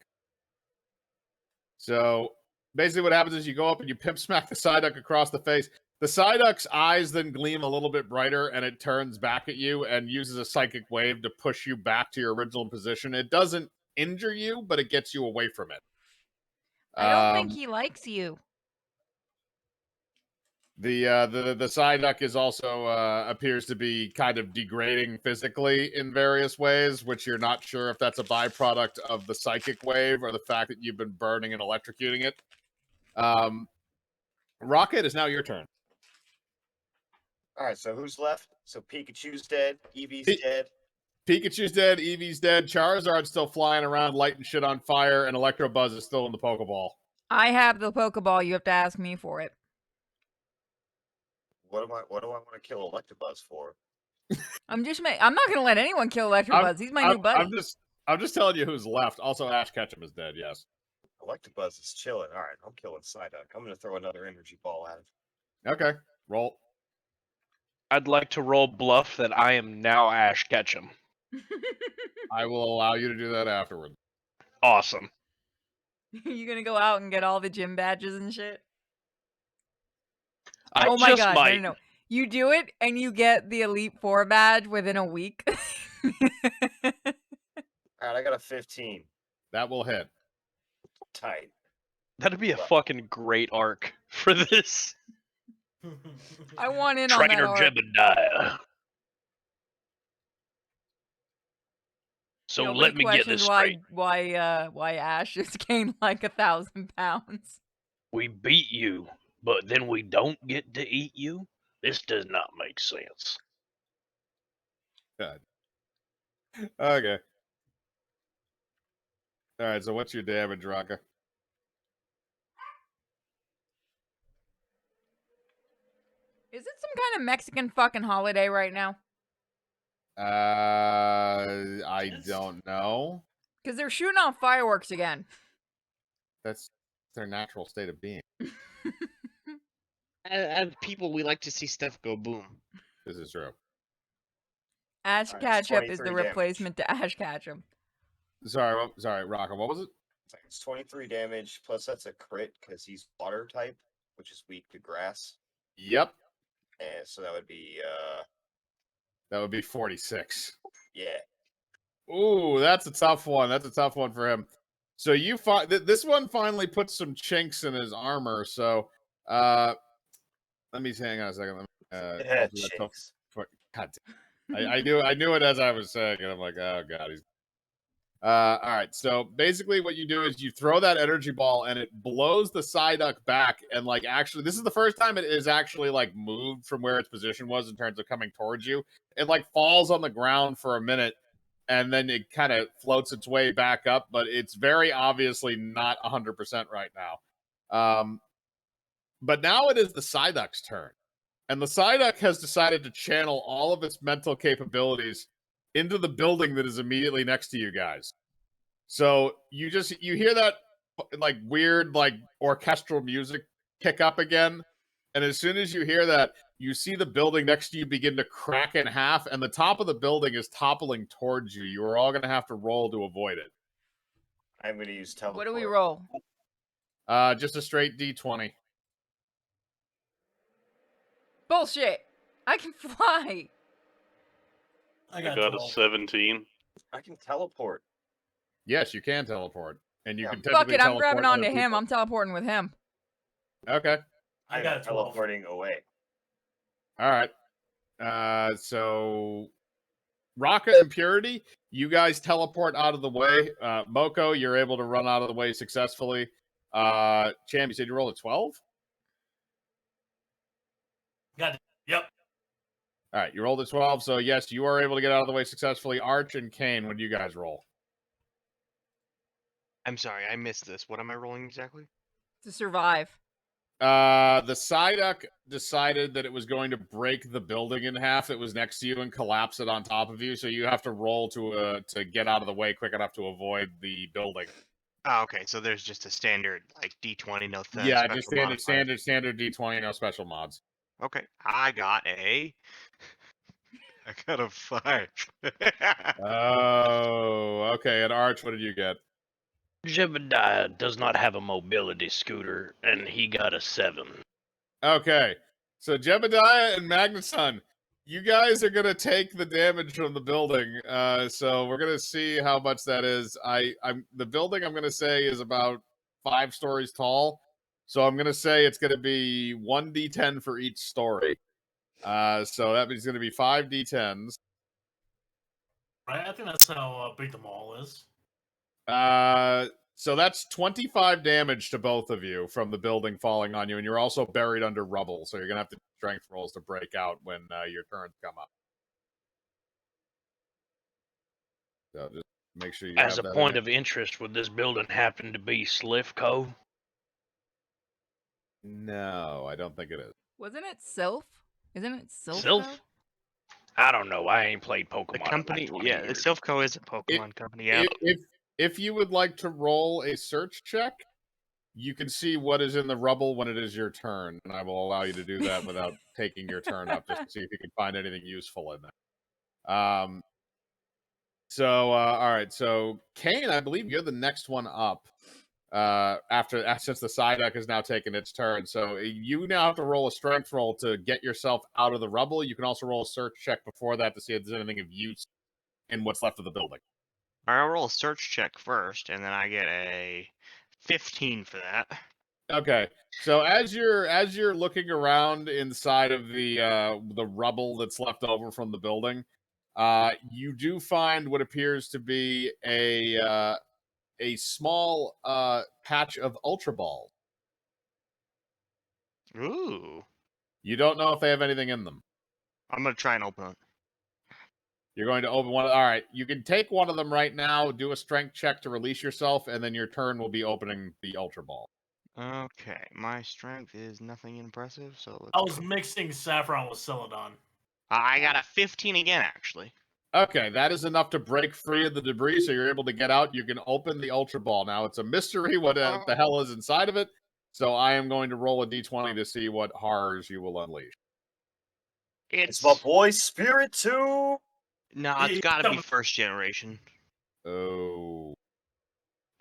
So basically, what happens is you go up and you pimp smack the Psyduck across the face. The Psyduck's eyes then gleam a little bit brighter, and it turns back at you and uses a psychic wave to push you back to your original position. It doesn't injure you, but it gets you away from it. I don't think he likes you. The Psyduck is also appears to be kind of degrading physically in various ways, which you're not sure if that's a byproduct of the psychic wave or the fact that you've been burning and electrocuting it. Rocket, is now your turn. All right, so who's left? So Pikachu's dead, Eevee's dead. Pikachu's dead, Eevee's dead, Charizard's still flying around lighting shit on fire, and Electabuzz is still in the Pokeball. I have the Pokeball. You have to ask me for it. What do I want to kill Electabuzz for? I'm not gonna let anyone kill Electabuzz. He's my new buddy. I'm just telling you who's left. Also, Ash Ketchum is dead. Yes. Electabuzz is chilling. All right, I'm killing Psyduck. I'm gonna throw another energy ball at him. Okay, roll. I'd like to roll bluff that I am now Ash Ketchum. I will allow you to do that afterward. Awesome. You gonna go out and get all the gym badges and shit? I oh my just god! might. No. You do it and you get the Elite Four badge within a week. All right, I got a 15. That will hit. Tight. That'd be a fucking great arc for this. I want in on that Trainer arc. Jebediah. So Nobody let me get this questions straight. why Ash has gained like 1,000 pounds. We beat you, but then we don't get to eat you? This does not make sense. God. Okay. All right. So what's your damage, Raka? Is it some kind of Mexican fucking holiday right now? I don't know. Because they're shooting off fireworks again. That's their natural state of being. As people, we like to see stuff go boom. This is true. Ash All right, Ketchup it's is the 23 damage. replacement to Ash Ketchum. Sorry, Raka. What was it? It's 23 damage, plus that's a crit because he's water type, which is weak to grass. Yep. And so that would be, That would be 46. yeah. Ooh, that's a tough one. That's a tough one for him. So you find this one finally puts some chinks in his armor. So, let me hang on a second. It had chinks. God damn. I knew it as I was saying it. I'm like, oh god, he's. All right. So basically, what you do is you throw that energy ball, and it blows the Psyduck back. And like, actually, this is the first time it is actually like moved from where its position was in terms of coming towards you. It like falls on the ground for a minute, and then it kind of floats its way back up. But it's very obviously not 100% right now. But now it is the Psyduck's turn. And the Psyduck has decided to channel all of its mental capabilities into the building that is immediately next to you guys. So you hear that like weird like orchestral music kick up again. And as soon as you hear that, you see the building next to you begin to crack in half, and the top of the building is toppling towards you. You are all going to have to roll to avoid it. I'm going to use teleport. What do we roll? Just a straight D20. Bullshit. I can fly. I I got got a 12. 17. I can teleport. Yes, you can teleport. And you Yeah. can Fuck technically it, I'm teleport grabbing other onto him. people. I'm teleporting with him. Okay. I I'm got 12. teleporting away. All right. So Raka and Purity, you guys teleport out of the way. Moko, you're able to run out of the way successfully. Cham, you said you rolled a 12? Got it. Yep. All right, you rolled a 12, so yes, you are able to get out of the way successfully. Arch and Kane, what do you guys roll? I'm sorry, I missed this. What am I rolling exactly? To survive. The Psyduck decided that it was going to break the building in half that was next to you and collapse it on top of you, so you have to roll to get out of the way quick enough to avoid the building. Oh, okay, so there's just a standard like D20, no Yeah, special just modifier. standard D20, no special mods. Okay, I got a 5. Oh, okay. And Arch, what did you get? Jebediah does not have a mobility scooter, and he got a 7. Okay, so Jebediah and Magnuson, you guys are gonna take the damage from the building. So we're gonna see how much that is. The building I'm gonna say is about 5 stories tall. So I'm gonna say it's gonna be 1d10 for each story. So that means it's gonna be 5 d10s. Right. I think that's how big the mall is. So that's 25 damage to both of you from the building falling on you, and you're also buried under rubble, so you're gonna have to do strength rolls to break out when your turns come up. So just make sure you As have a that point in of interest, would this building happen to be Slivco? No, I don't think it is. Wasn't it Sylph? Isn't it Sylph? Sylph? though? I don't know. I ain't played Pokemon The in company, like 20 yeah, years. Silphco is a Pokemon company. Yeah. If you would like to roll a search check, you can see what is in the rubble when it is your turn, and I will allow you to do that without taking your turn up, just to see if you can find anything useful in there. So all right, so Kane, I believe you're the next one up. Since the Psyduck has now taken its turn, so you now have to roll a strength roll to get yourself out of the rubble. You can also roll a search check before that to see if there's anything of use in what's left of the building. I'll roll a search check first, and then I get a 15 for that. Okay, so as you're looking around inside of the rubble that's left over from the building, you do find what appears to be a small patch of Ultra Balls. Ooh. You don't know if they have anything in them. I'm gonna try and open it. You're going to open one. All right, you can take one of them right now. Do a strength check to release yourself, and then your turn will be opening the Ultra Ball. Okay, my strength is nothing impressive, so let's I was go. mixing Saffron with Celadon. I got a 15 again, actually. Okay, that is enough to break free of the debris, so you're able to get out. You can open the Ultra Ball. Now, it's a mystery what the hell is inside of it, so I am going to roll a d20 to see what horrors you will unleash. It's my boy Spiritomb. No, it's gotta be first generation. Oh.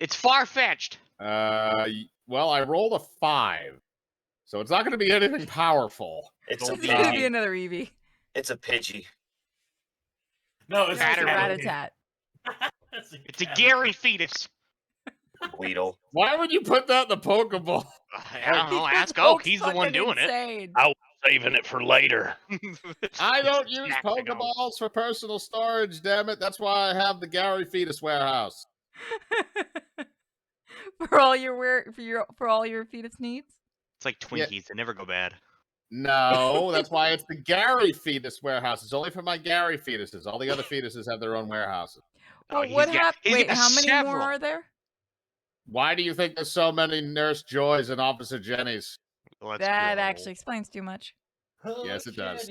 It's far-fetched. Well, I rolled a 5, so it's not going to be anything powerful. It's a It's gonna be Pidgey. another Eevee. It's a Pidgey. No, it's It's a Rattermouth. Rattata. It's a Gary fetus. Weedle. Why would you put that in the Pokeball? I don't know. Because Ask Oak. Oak's He's the one fucking doing insane. I was saving it for later. it. I don't use Stack to go. Pokeballs for personal storage, damn it. That's why I have the Gary Fetus warehouse. for all your fetus needs. It's like Twinkies. They never go bad. No, that's why it's the Gary Fetus warehouse. It's only for my Gary fetuses. All the other fetuses have their own warehouses. Oh, Well, he's what got- happened? he's Wait, got how many several. more are there? Why do you think there's so many Nurse Joys and Officer Jennies? Let's That go. actually explains too much. Yes, it does.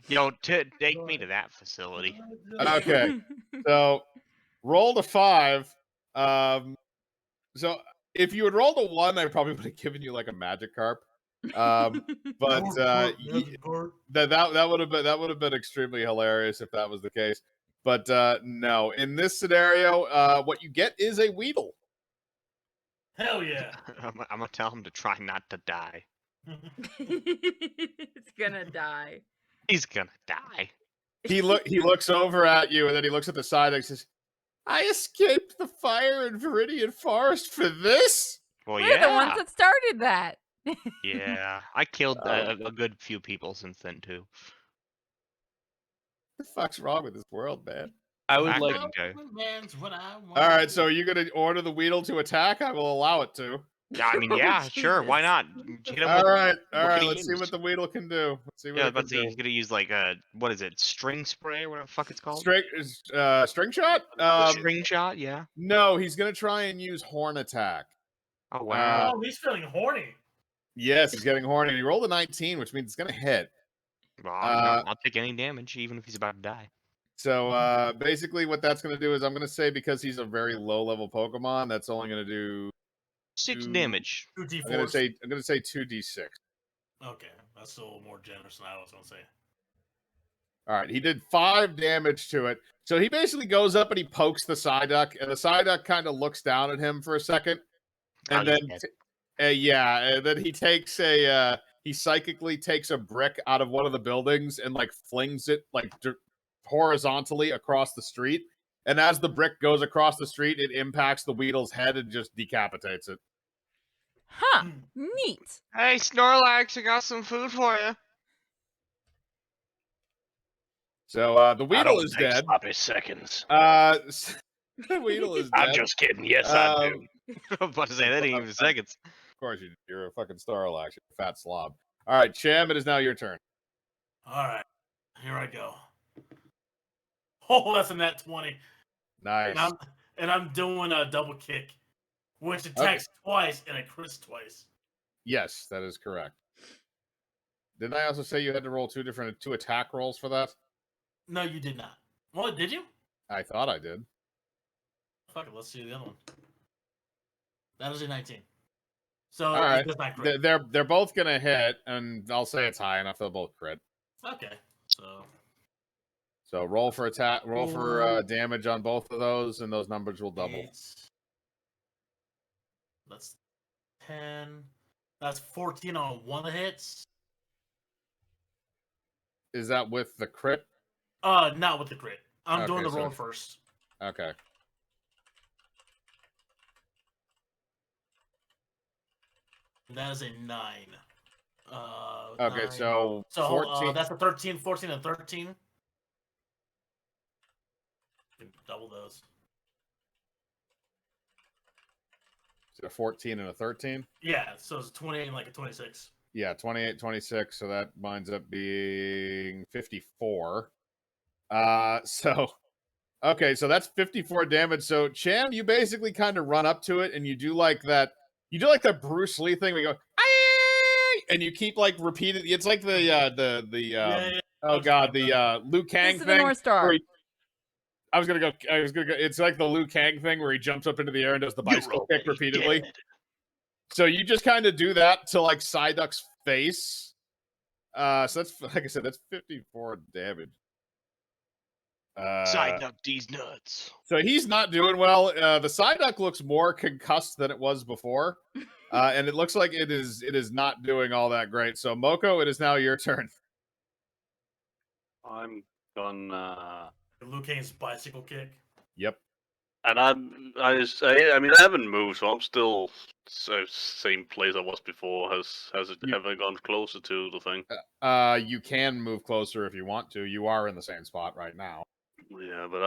Yo, take me to that facility. Okay, so roll a 5. So if you had rolled a 1, I probably would have given you like a Magikarp. But that would have been extremely hilarious if that was the case. But no, in this scenario, what you get is a Weedle. Hell yeah. I'm gonna tell him to try not to die. It's gonna die. He's gonna die. He looks over at you, and then he looks at the side and says, "I escaped the fire in Viridian Forest for this." Well, We're yeah. the ones that started that. Yeah, I killed a good few people since then too. What the fuck's wrong with this world, man? I would I like. couldn't go. Man's what I want. All right, so you're gonna order the Weedle to attack? I will allow it to. I mean, yeah, sure, why Jesus. not? Hit him All with right, what can he let's see use? what the Weedle can do. Let's see what Yeah, it but can see, do. he's gonna use like what is it, string spray or whatever the fuck it's called? String shot? String shot, yeah. No, he's gonna try and use horn attack. Oh wow. Oh, he's feeling horny. Yes, he's getting horny. He rolled a 19, which means it's gonna hit. Well, I'll take any damage, even if he's about to die. So basically, what that's gonna do is I'm gonna say because he's a very low level Pokemon, that's only gonna do 6 2 damage. 2 d4. I'm gonna say 2d6. Okay, that's a little more generous than I was gonna say. All right, he did 5 damage to it. So he basically goes up and he pokes the Psyduck, and the Psyduck kind of looks down at him for a second, and then then he takes he psychically takes a brick out of one of the buildings and like flings it like horizontally across the street. And as the brick goes across the street, it impacts the Weedle's head and just decapitates it. Huh. Neat. Hey, Snorlax, I got some food for you. So the I Weedle don't is take dead. sloppy seconds. The Weedle is dead. I'm just kidding. Yes, I do. I'm about to say that ain't even seconds. Of course, you're a fucking Snorlax, you're a fat slob. All right, Cham, it is now your turn. All right, here I go. Oh, that's a nat 20. Nice. And I'm doing a double kick, which attacks twice and it crits twice. Yes, that is correct. Didn't I also say you had to roll two attack rolls for that? No, you did not. What, did you? I thought I did. Fuck it, let's see the other one. That is a 19. So All right, it does not crit. they're both gonna hit, and I'll say it's high enough they'll both crit. Okay, So roll for attack, roll for damage on both of those, and those numbers will double. That's 10. That's 14 on one of the hits. Is that with the crit? Not with the crit. I'm doing the so- roll first. Okay. That is a 9. Okay, 9. so 14. That's a 13, 14, and 13. Double those. So a 14 and a 13? Yeah, so it's 28 and like a 26. Yeah, 28, 26, so that winds up being 54. Okay, so that's 54 damage. So, Cham, you basically kind of run up to it, and you do like that Bruce Lee thing where you go, "Aye!" and you keep like repeating. It's like the Liu Kang This is thing. the North Star. I was gonna go. It's like the Liu Kang thing where he jumps up into the air and does the bicycle kick repeatedly. Dead. So you just kind of do that to like Psyduck's face. So that's, like I said, that's 54 damage. Psyduck these nuts. So he's not doing well. The Psyduck looks more concussed than it was before, and it looks like it is not doing all that great. So Moko, it is now your turn. I'm gonna. Liu Kang's bicycle kick. Yep. And I mean, I haven't moved, so I'm still same place I was before. Has it ever gone closer to the thing? You can move closer if you want to. You are in the same spot right now. Yeah, but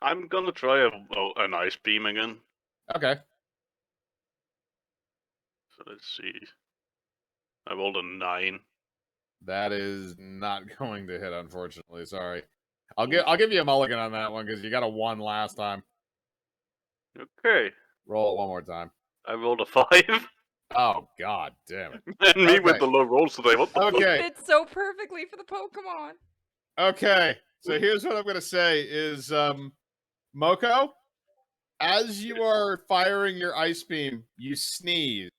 I'm gonna try an ice beam again. Okay. So let's see. I rolled a 9. That is not going to hit, unfortunately. Sorry. I'll give you a mulligan on that one because you got a 1 last time. Okay. Roll it one more time. I rolled a 5. Oh god damn it. And me with the low rolls today. What the fuck? Okay. It fits so perfectly for the Pokemon. Okay. So here's what I'm gonna say is Moko, as you are firing your ice beam, you sneeze.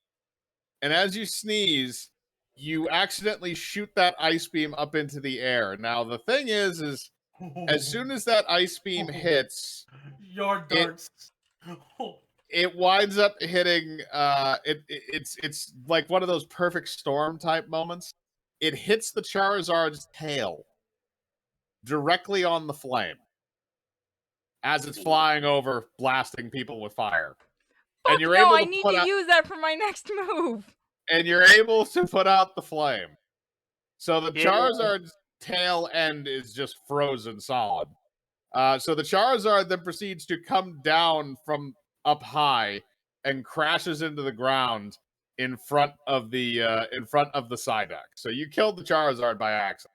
And as you sneeze, you accidentally shoot that ice beam up into the air. Now the thing is as soon as that ice beam hits, Yard darts. it winds up hitting it's like one of those perfect storm type moments. It hits the Charizard's tail directly on the flame as it's flying over, blasting people with fire. Fuck And you're no, able I to need put to out, use that for my next move. and you're able to put out the flame. So the Charizard's tail end is just frozen solid. So the Charizard then proceeds to come down from up high and crashes into the ground in front of the Psyduck. So you killed the Charizard by accident.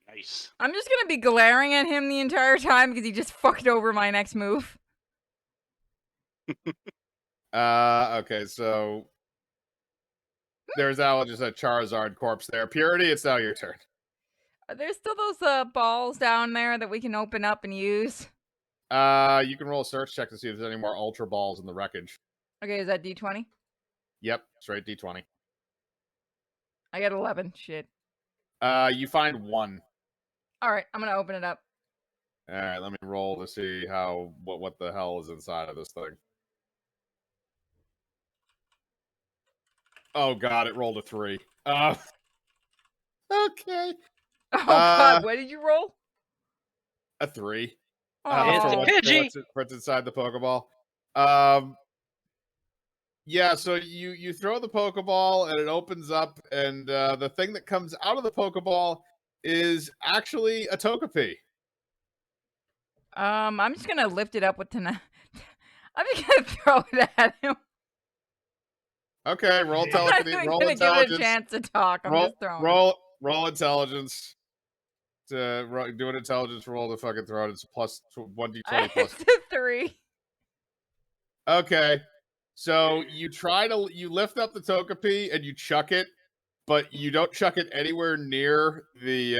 Nice. I'm just gonna be glaring at him the entire time because he just fucked over my next move. Okay, so there's now just a Charizard corpse there. Purity, it's now your turn. Are there still those balls down there that we can open up and use? You can roll a search check to see if there's any more Ultra Balls in the wreckage. Okay, is that D20? Yep, straight D20. I got 11. Shit. You find one. All right, I'm gonna open it up. All right, let me roll to see what the hell is inside of this thing. Oh god, it rolled a 3. Okay. Oh god, what did you roll? A 3. It's a Oh, Pidgey. For what's inside the Pokeball. Yeah, so you throw the Pokeball and it opens up, and the thing that comes out of the Pokeball is actually a Togepi. I'm just gonna lift it up with tonight. I'm just gonna throw it at him. Okay, roll I'm not telekinesis. even Roll gonna give it a intelligence. chance to talk. I'm roll, just throwing. roll intelligence. Do an intelligence roll to fucking throw it. It's plus 1d20 plus. It's a 3. Okay, so you lift up the Togepi and you chuck it, but you don't chuck it anywhere near the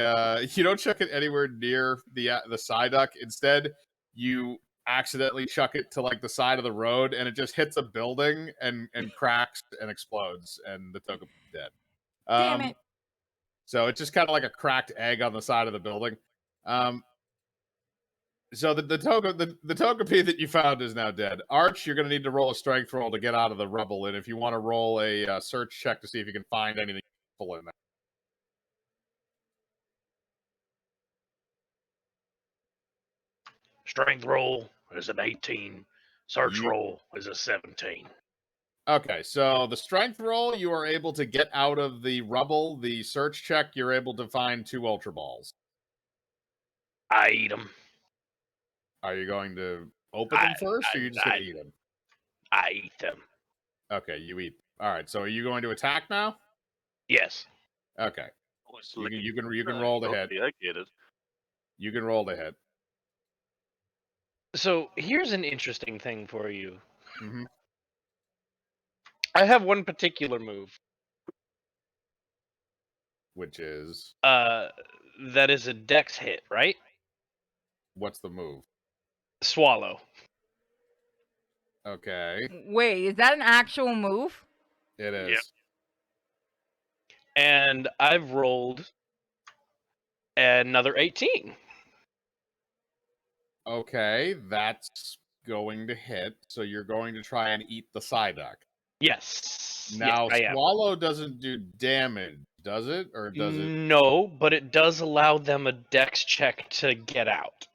Psyduck. Instead, you accidentally chuck it to like the side of the road, and it just hits a building and cracks and explodes, and the Togepi's dead. Damn it. So it's just kind of like a cracked egg on the side of the building. So the Togepi that you found is now dead. Arch, you're going to need to roll a strength roll to get out of the rubble, and if you want to roll a search check to see if you can find anything useful in there. Strength roll is an 18. Search roll is a 17. Okay, so the strength roll, you are able to get out of the rubble. The search check, you're able to find 2 Ultra Balls. I eat them. Are you going to open them first, or are you just going to eat them? I eat them. Okay, you eat. All right, so are you going to attack now? Yes. Okay. Oh, it's You can roll the hit. I get it. You can roll the hit. So here's an interesting thing for you. Mm-hmm. I have one particular move. Which is? That is a dex hit, right? What's the move? Swallow. Okay. Wait, is that an actual move? It is. Yep. And I've rolled another 18. Okay, that's going to hit. So you're going to try and eat the Psyduck. Yes. Now, yes, Swallow doesn't do damage, does it? Or does it? No, but it does allow them a dex check to get out.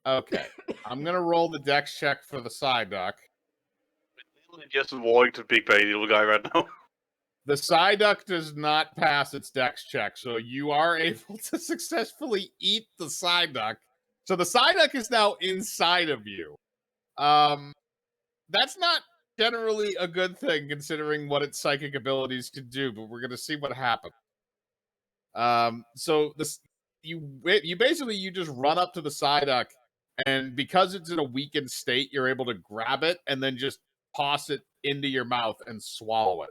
Okay. I'm going to roll the dex check for the Psyduck. Just avoid the big baby little guy right now. The Psyduck does not pass its dex check, so you are able to successfully eat the Psyduck. So the Psyduck is now inside of you. That's not generally a good thing, considering what its psychic abilities can do, but we're going to see what happens. So you basically just run up to the Psyduck, and because it's in a weakened state, you're able to grab it and then just toss it into your mouth and swallow it.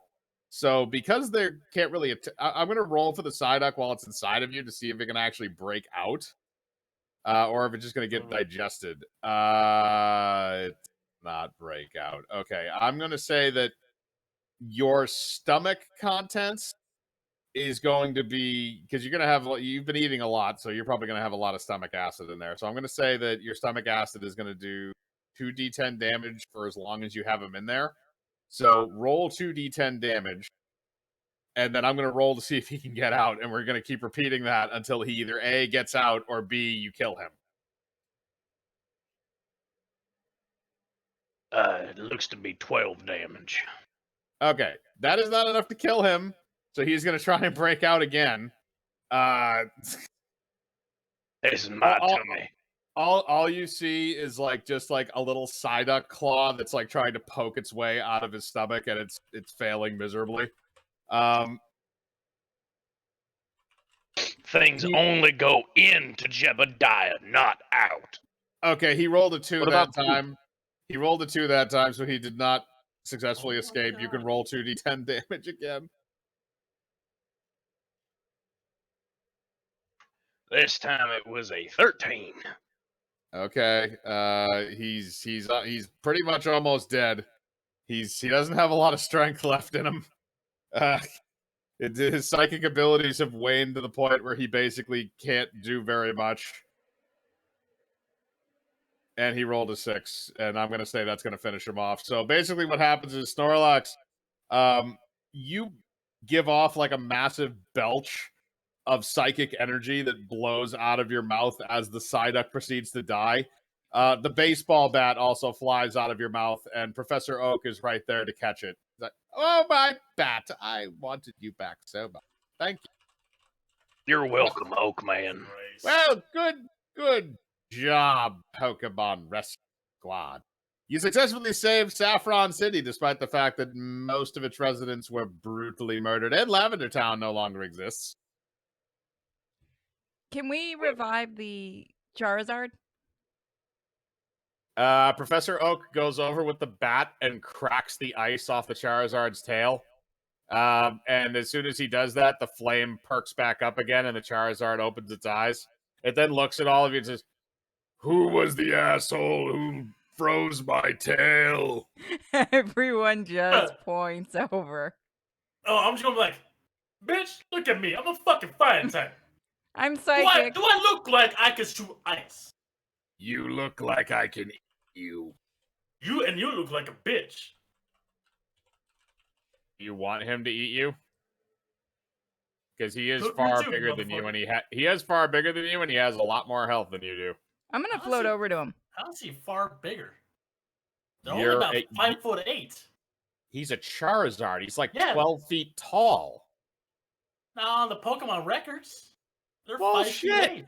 So because they can't really, I'm going to roll for the Psyduck while it's inside of you to see if it can actually break out, or if it's just going to get digested. It's not break out. Okay, I'm going to say that your stomach contents is going to be, because you've been eating a lot, so you're probably going to have a lot of stomach acid in there. So I'm going to say that your stomach acid is going to do 2d10 damage for as long as you have them in there. So roll 2d10 damage, and then I'm going to roll to see if he can get out, and we're going to keep repeating that until he either A, gets out, or B, you kill him. It looks to be 12 damage. Okay, that is not enough to kill him, so he's going to try and break out again. This is my tummy. all you see is like just like a little Psyduck claw that's like trying to poke its way out of his stomach, and it's failing miserably. Things only go into Jebediah, not out. Okay, he rolled a 2 What that about two? time. He rolled a 2 that time, so he did not successfully Oh my escape. You can God. roll 2d10 damage again. This time it was a 13. Okay, he's pretty much almost dead. He doesn't have a lot of strength left in him. His psychic abilities have waned to the point where he basically can't do very much. And he rolled a 6, and I'm gonna say that's gonna finish him off. So basically, what happens is Snorlax, you give off like a massive belch of psychic energy that blows out of your mouth as the Psyduck proceeds to die. The baseball bat also flies out of your mouth, and Professor Oak is right there to catch it. He's like, oh, my bat! I wanted you back so much. Thank you. You're welcome, Oakman. Christ. Well, good job, Pokemon Rescue Squad. You successfully saved Saffron City despite the fact that most of its residents were brutally murdered, and Lavender Town no longer exists. Can we revive the Charizard? Professor Oak goes over with the bat and cracks the ice off the Charizard's tail. And as soon as he does that, the flame perks back up again and the Charizard opens its eyes. It then looks at all of you and says, "Who was the asshole who froze my tail?" Everyone just points over. Oh, I'm just gonna be like, bitch, look at me. I'm a fucking fire type. I'm Do psychic. I look like I can shoot ice? You look like I can eat you. You look like a bitch. You want him to eat you? Because he is Look, far me too, bigger than you, motherfucker. and he is far bigger than you, and he has a lot more health than you do. I'm gonna How's float he- over to him. How's he far bigger? They're You're only about 5'8". He's a Charizard. He's like Yeah. 12 feet tall. Now on the Pokemon records, they're Bullshit. 5'8".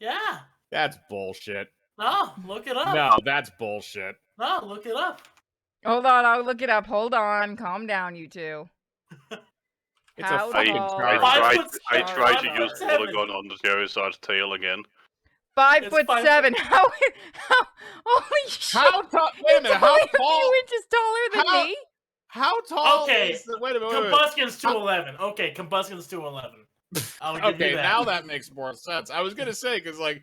Yeah. That's bullshit. No, look it up. No, that's bullshit. No, look it up. Hold on, I'll look it up. Hold on, calm down, you two. It's How a fucking tall? Charizard. I tried to 5'7". use Polygon on the Charizard's tail again. 5'7". How? Holy shit! How tall? Wait a minute. How Only tall? A few inches taller than How- me. How tall Okay, is the, wait a minute. Wait a minute. Combustion's 211. Okay, Combustion's 211. I'll give Okay, you that. now that makes more sense. I was gonna say because like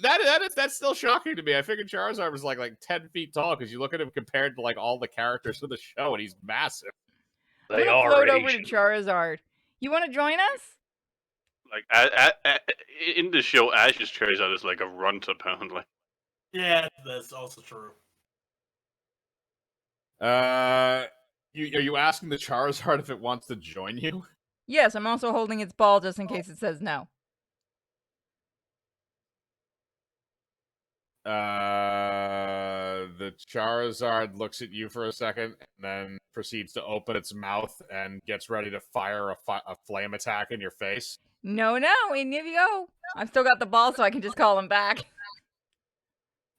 that's still shocking to me. I figured Charizard was like 10 feet tall because you look at him compared to like all the characters of the show, and he's massive. I'm They gonna are float over to Asian. Charizard. You want to join us? Like in the show, Ash's Charizard is like a runt apparently. Yeah, that's also true. Are you asking the Charizard if it wants to join you? Yes, I'm also holding its ball just in case it says no. The Charizard looks at you for a second and then proceeds to open its mouth and gets ready to fire a flame attack in your face. No, in you go. I've still got the ball, so I can just call him back.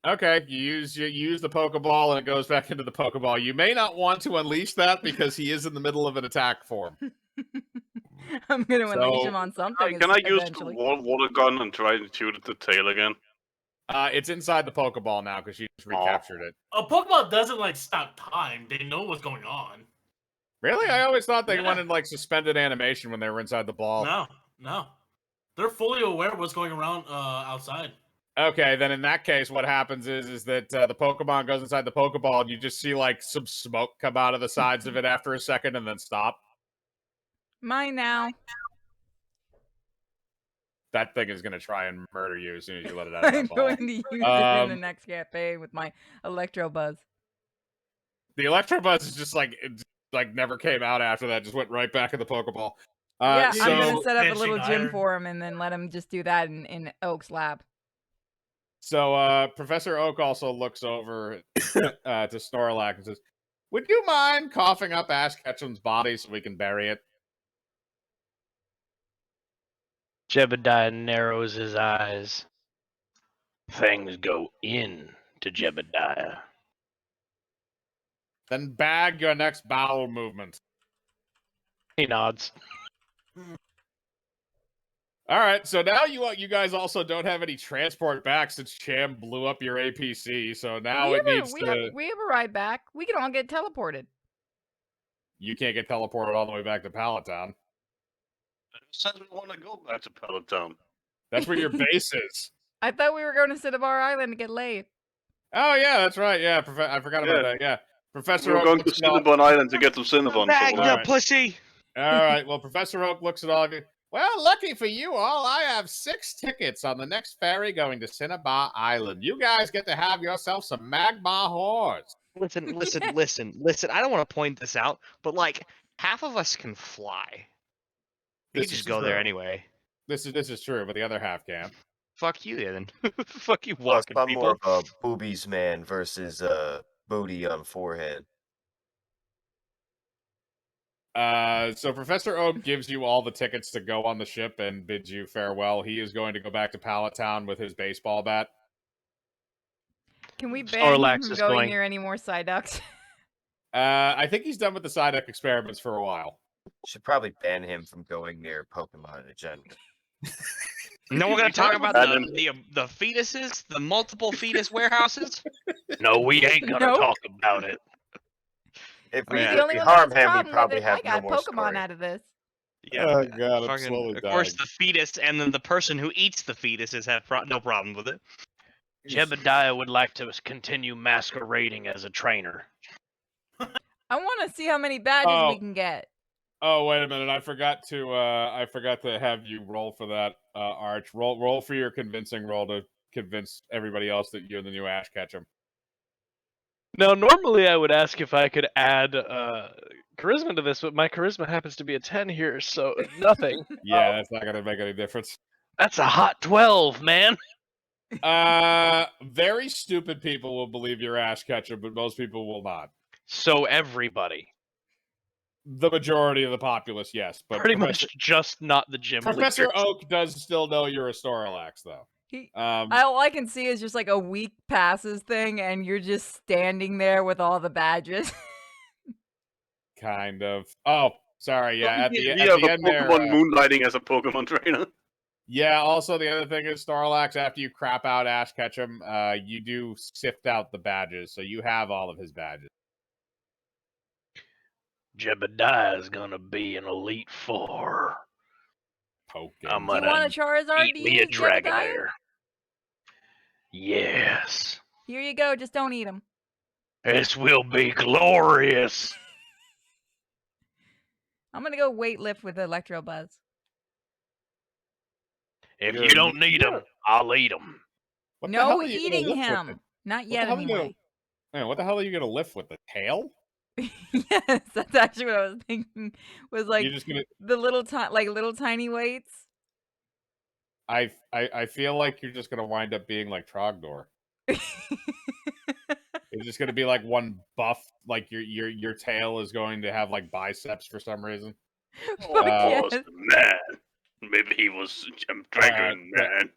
Okay, you use the Pokeball and it goes back into the Pokeball. You may not want to unleash that because he is in the middle of an attack form. I'm gonna unleash So- him on something. Can I use the eventually. water gun and try and shoot at the tail again? It's inside the Pokeball now because you just recaptured it. A Pokemon doesn't like stop time. They know what's going on. Really? I always thought they Yeah. wanted like suspended animation when they were inside the ball. No. They're fully aware of what's going around outside. Okay, then in that case, what happens is that the Pokemon goes inside the Pokeball, and you just see like some smoke come out of the sides of it after a second, and then stop. Mine now. That thing is gonna try and murder you as soon as you let it out of I'm that ball. going to use it in the Um, next campaign with my Electrobuzz. The Electrobuzz is just like never came out after that; just went right back in the Pokeball. Yeah, So I'm gonna set up a Pinching little gym iron. for him and then let him just do that in Oak's lab. Professor Oak also looks over to Snorlax and says, "Would you mind coughing up Ash Ketchum's body so we can bury it?" Jebediah narrows his eyes. Things go in to Jebediah. Then bag your next bowel movement. He nods. All right, so now you guys also don't have any transport back since Cham blew up your APC. So now we it have needs to. we have a ride back. We can all get teleported. You can't get teleported all the way back to Palatown. Who says we want to go back to Peloton? That's where your base is. I thought we were going to Cinnabar Island to get laid. Oh yeah, that's right. Yeah, I forgot about that. Yeah, Professor We're Oak going to looks at all. Cinnabon Island to get some Cinnabon. Magna Alright. pussy. All right. Well, Professor Oak looks at all of you. Well, lucky for you all, I have 6 tickets on the next ferry going to Cinnabar Island. You guys get to have yourself some magma whores. Listen. I don't want to point this out, but like half of us can fly. We This could is just go there true. anyway. This is true, but the other half can't. Fuck you, then. Fuck you, Plus, walking I'm people. more of a boobies man versus booty on forehead. So Professor Oak gives you all the tickets to go on the ship and bids you farewell. He is going to go back to Palatown with his baseball bat. Can we ban him Snorlax from is going going. near any more Psyducks? I think he's done with the Psyduck experiments for a while. Should probably ban him from going near Pokemon Agenda. No, we're gonna talk about Ban him. the fetuses, the multiple fetus warehouses. No, we ain't gonna Nope. talk about it. If We're we, the if only we one that harm has a him, we problem with probably it. have I got no more Pokemon story. out of this. Yeah, Oh, God, I'm fucking, slowly of course, dying. the fetus and then the person who eats the fetuses have no problem with it. Jebediah would like to continue masquerading as a trainer. I want to see how many badges we can get. Oh, wait a minute! I forgot to have you roll for that, Arch. Roll for your convincing roll to convince everybody else that you're the new Ash Ketchum. Now, normally I would ask if I could add charisma to this, but my charisma happens to be a 10 here, so nothing. Yeah, that's not gonna make any difference. That's a hot 12, man. Very stupid people will believe you're Ash Ketchum, but most people will not. So everybody. The majority of the populace, yes, but Pretty much just not the gym Professor leaders. Oak does still know you're a Snorlax, though. All I can see is just like a week passes thing, and you're just standing there with all the badges. Kind of. Oh, sorry. Yeah, at the You end have a there. Pokemon moonlighting as a Pokemon trainer. Yeah. Also, the other thing is Snorlax. After you crap out Ash Ketchum, you do sift out the badges, so you have all of his badges. Jebediah is gonna be an Elite Four. Poke. I'm Do you gonna want a Charizard eat to me a use, Jebediah? Dragonair. Yes. Here you go. Just don't eat him. This will be glorious. I'm gonna go weightlift with Electrobuzz. If you don't need them, I'll eat them. What the hell No are you gonna eating lift with him. it? Not What yet, the hell are you anyway. Man, what the hell are you gonna lift with the tail? Yes, that's actually what I was thinking. Was like You're just gonna. the little little tiny weights. I feel like you're just gonna wind up being like Trogdor. It's just gonna be like one buff, like your tail is going to have like biceps for some reason. Fuck yes. Man, maybe he was Dragon Man.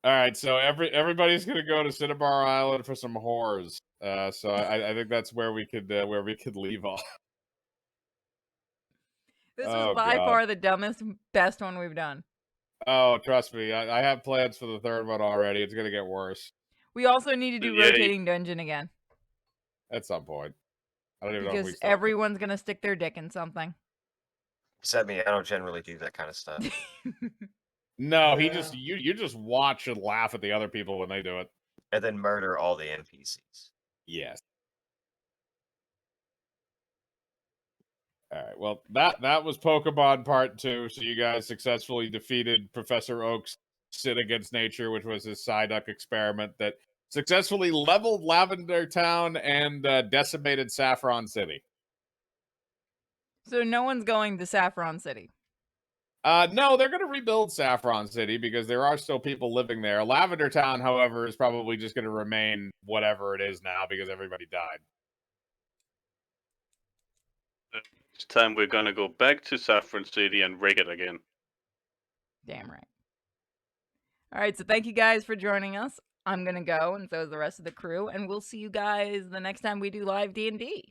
All right, so everybody's gonna go to Cinnabar Island for some whores. So I think that's where we could leave off. This Oh, was by God. far the dumbest, best one we've done. Oh, trust me, I have plans for the third one already. It's gonna get worse We also need to do Yay. rotating dungeon again. at some point. I don't even know if we Because start. everyone's gonna stick their dick in something. Except me, I don't generally do that kind of stuff. No, he just you just watch and laugh at the other people when they do it. And then murder all the NPCs. Yes. All right. Well, that was Pokemon Part 2. So you guys successfully defeated Professor Oak's Sin Against Nature, which was his Psyduck experiment that successfully leveled Lavender Town and decimated Saffron City. So no one's going to Saffron City. No, they're going to rebuild Saffron City because there are still people living there. Lavender Town, however, is probably just going to remain whatever it is now because everybody died. This time we're gonna go back to Saffron City and rig it again. Damn right. All right, so thank you guys for joining us. I'm gonna go, and so is the rest of the crew, and we'll see you guys the next time we do live D&D.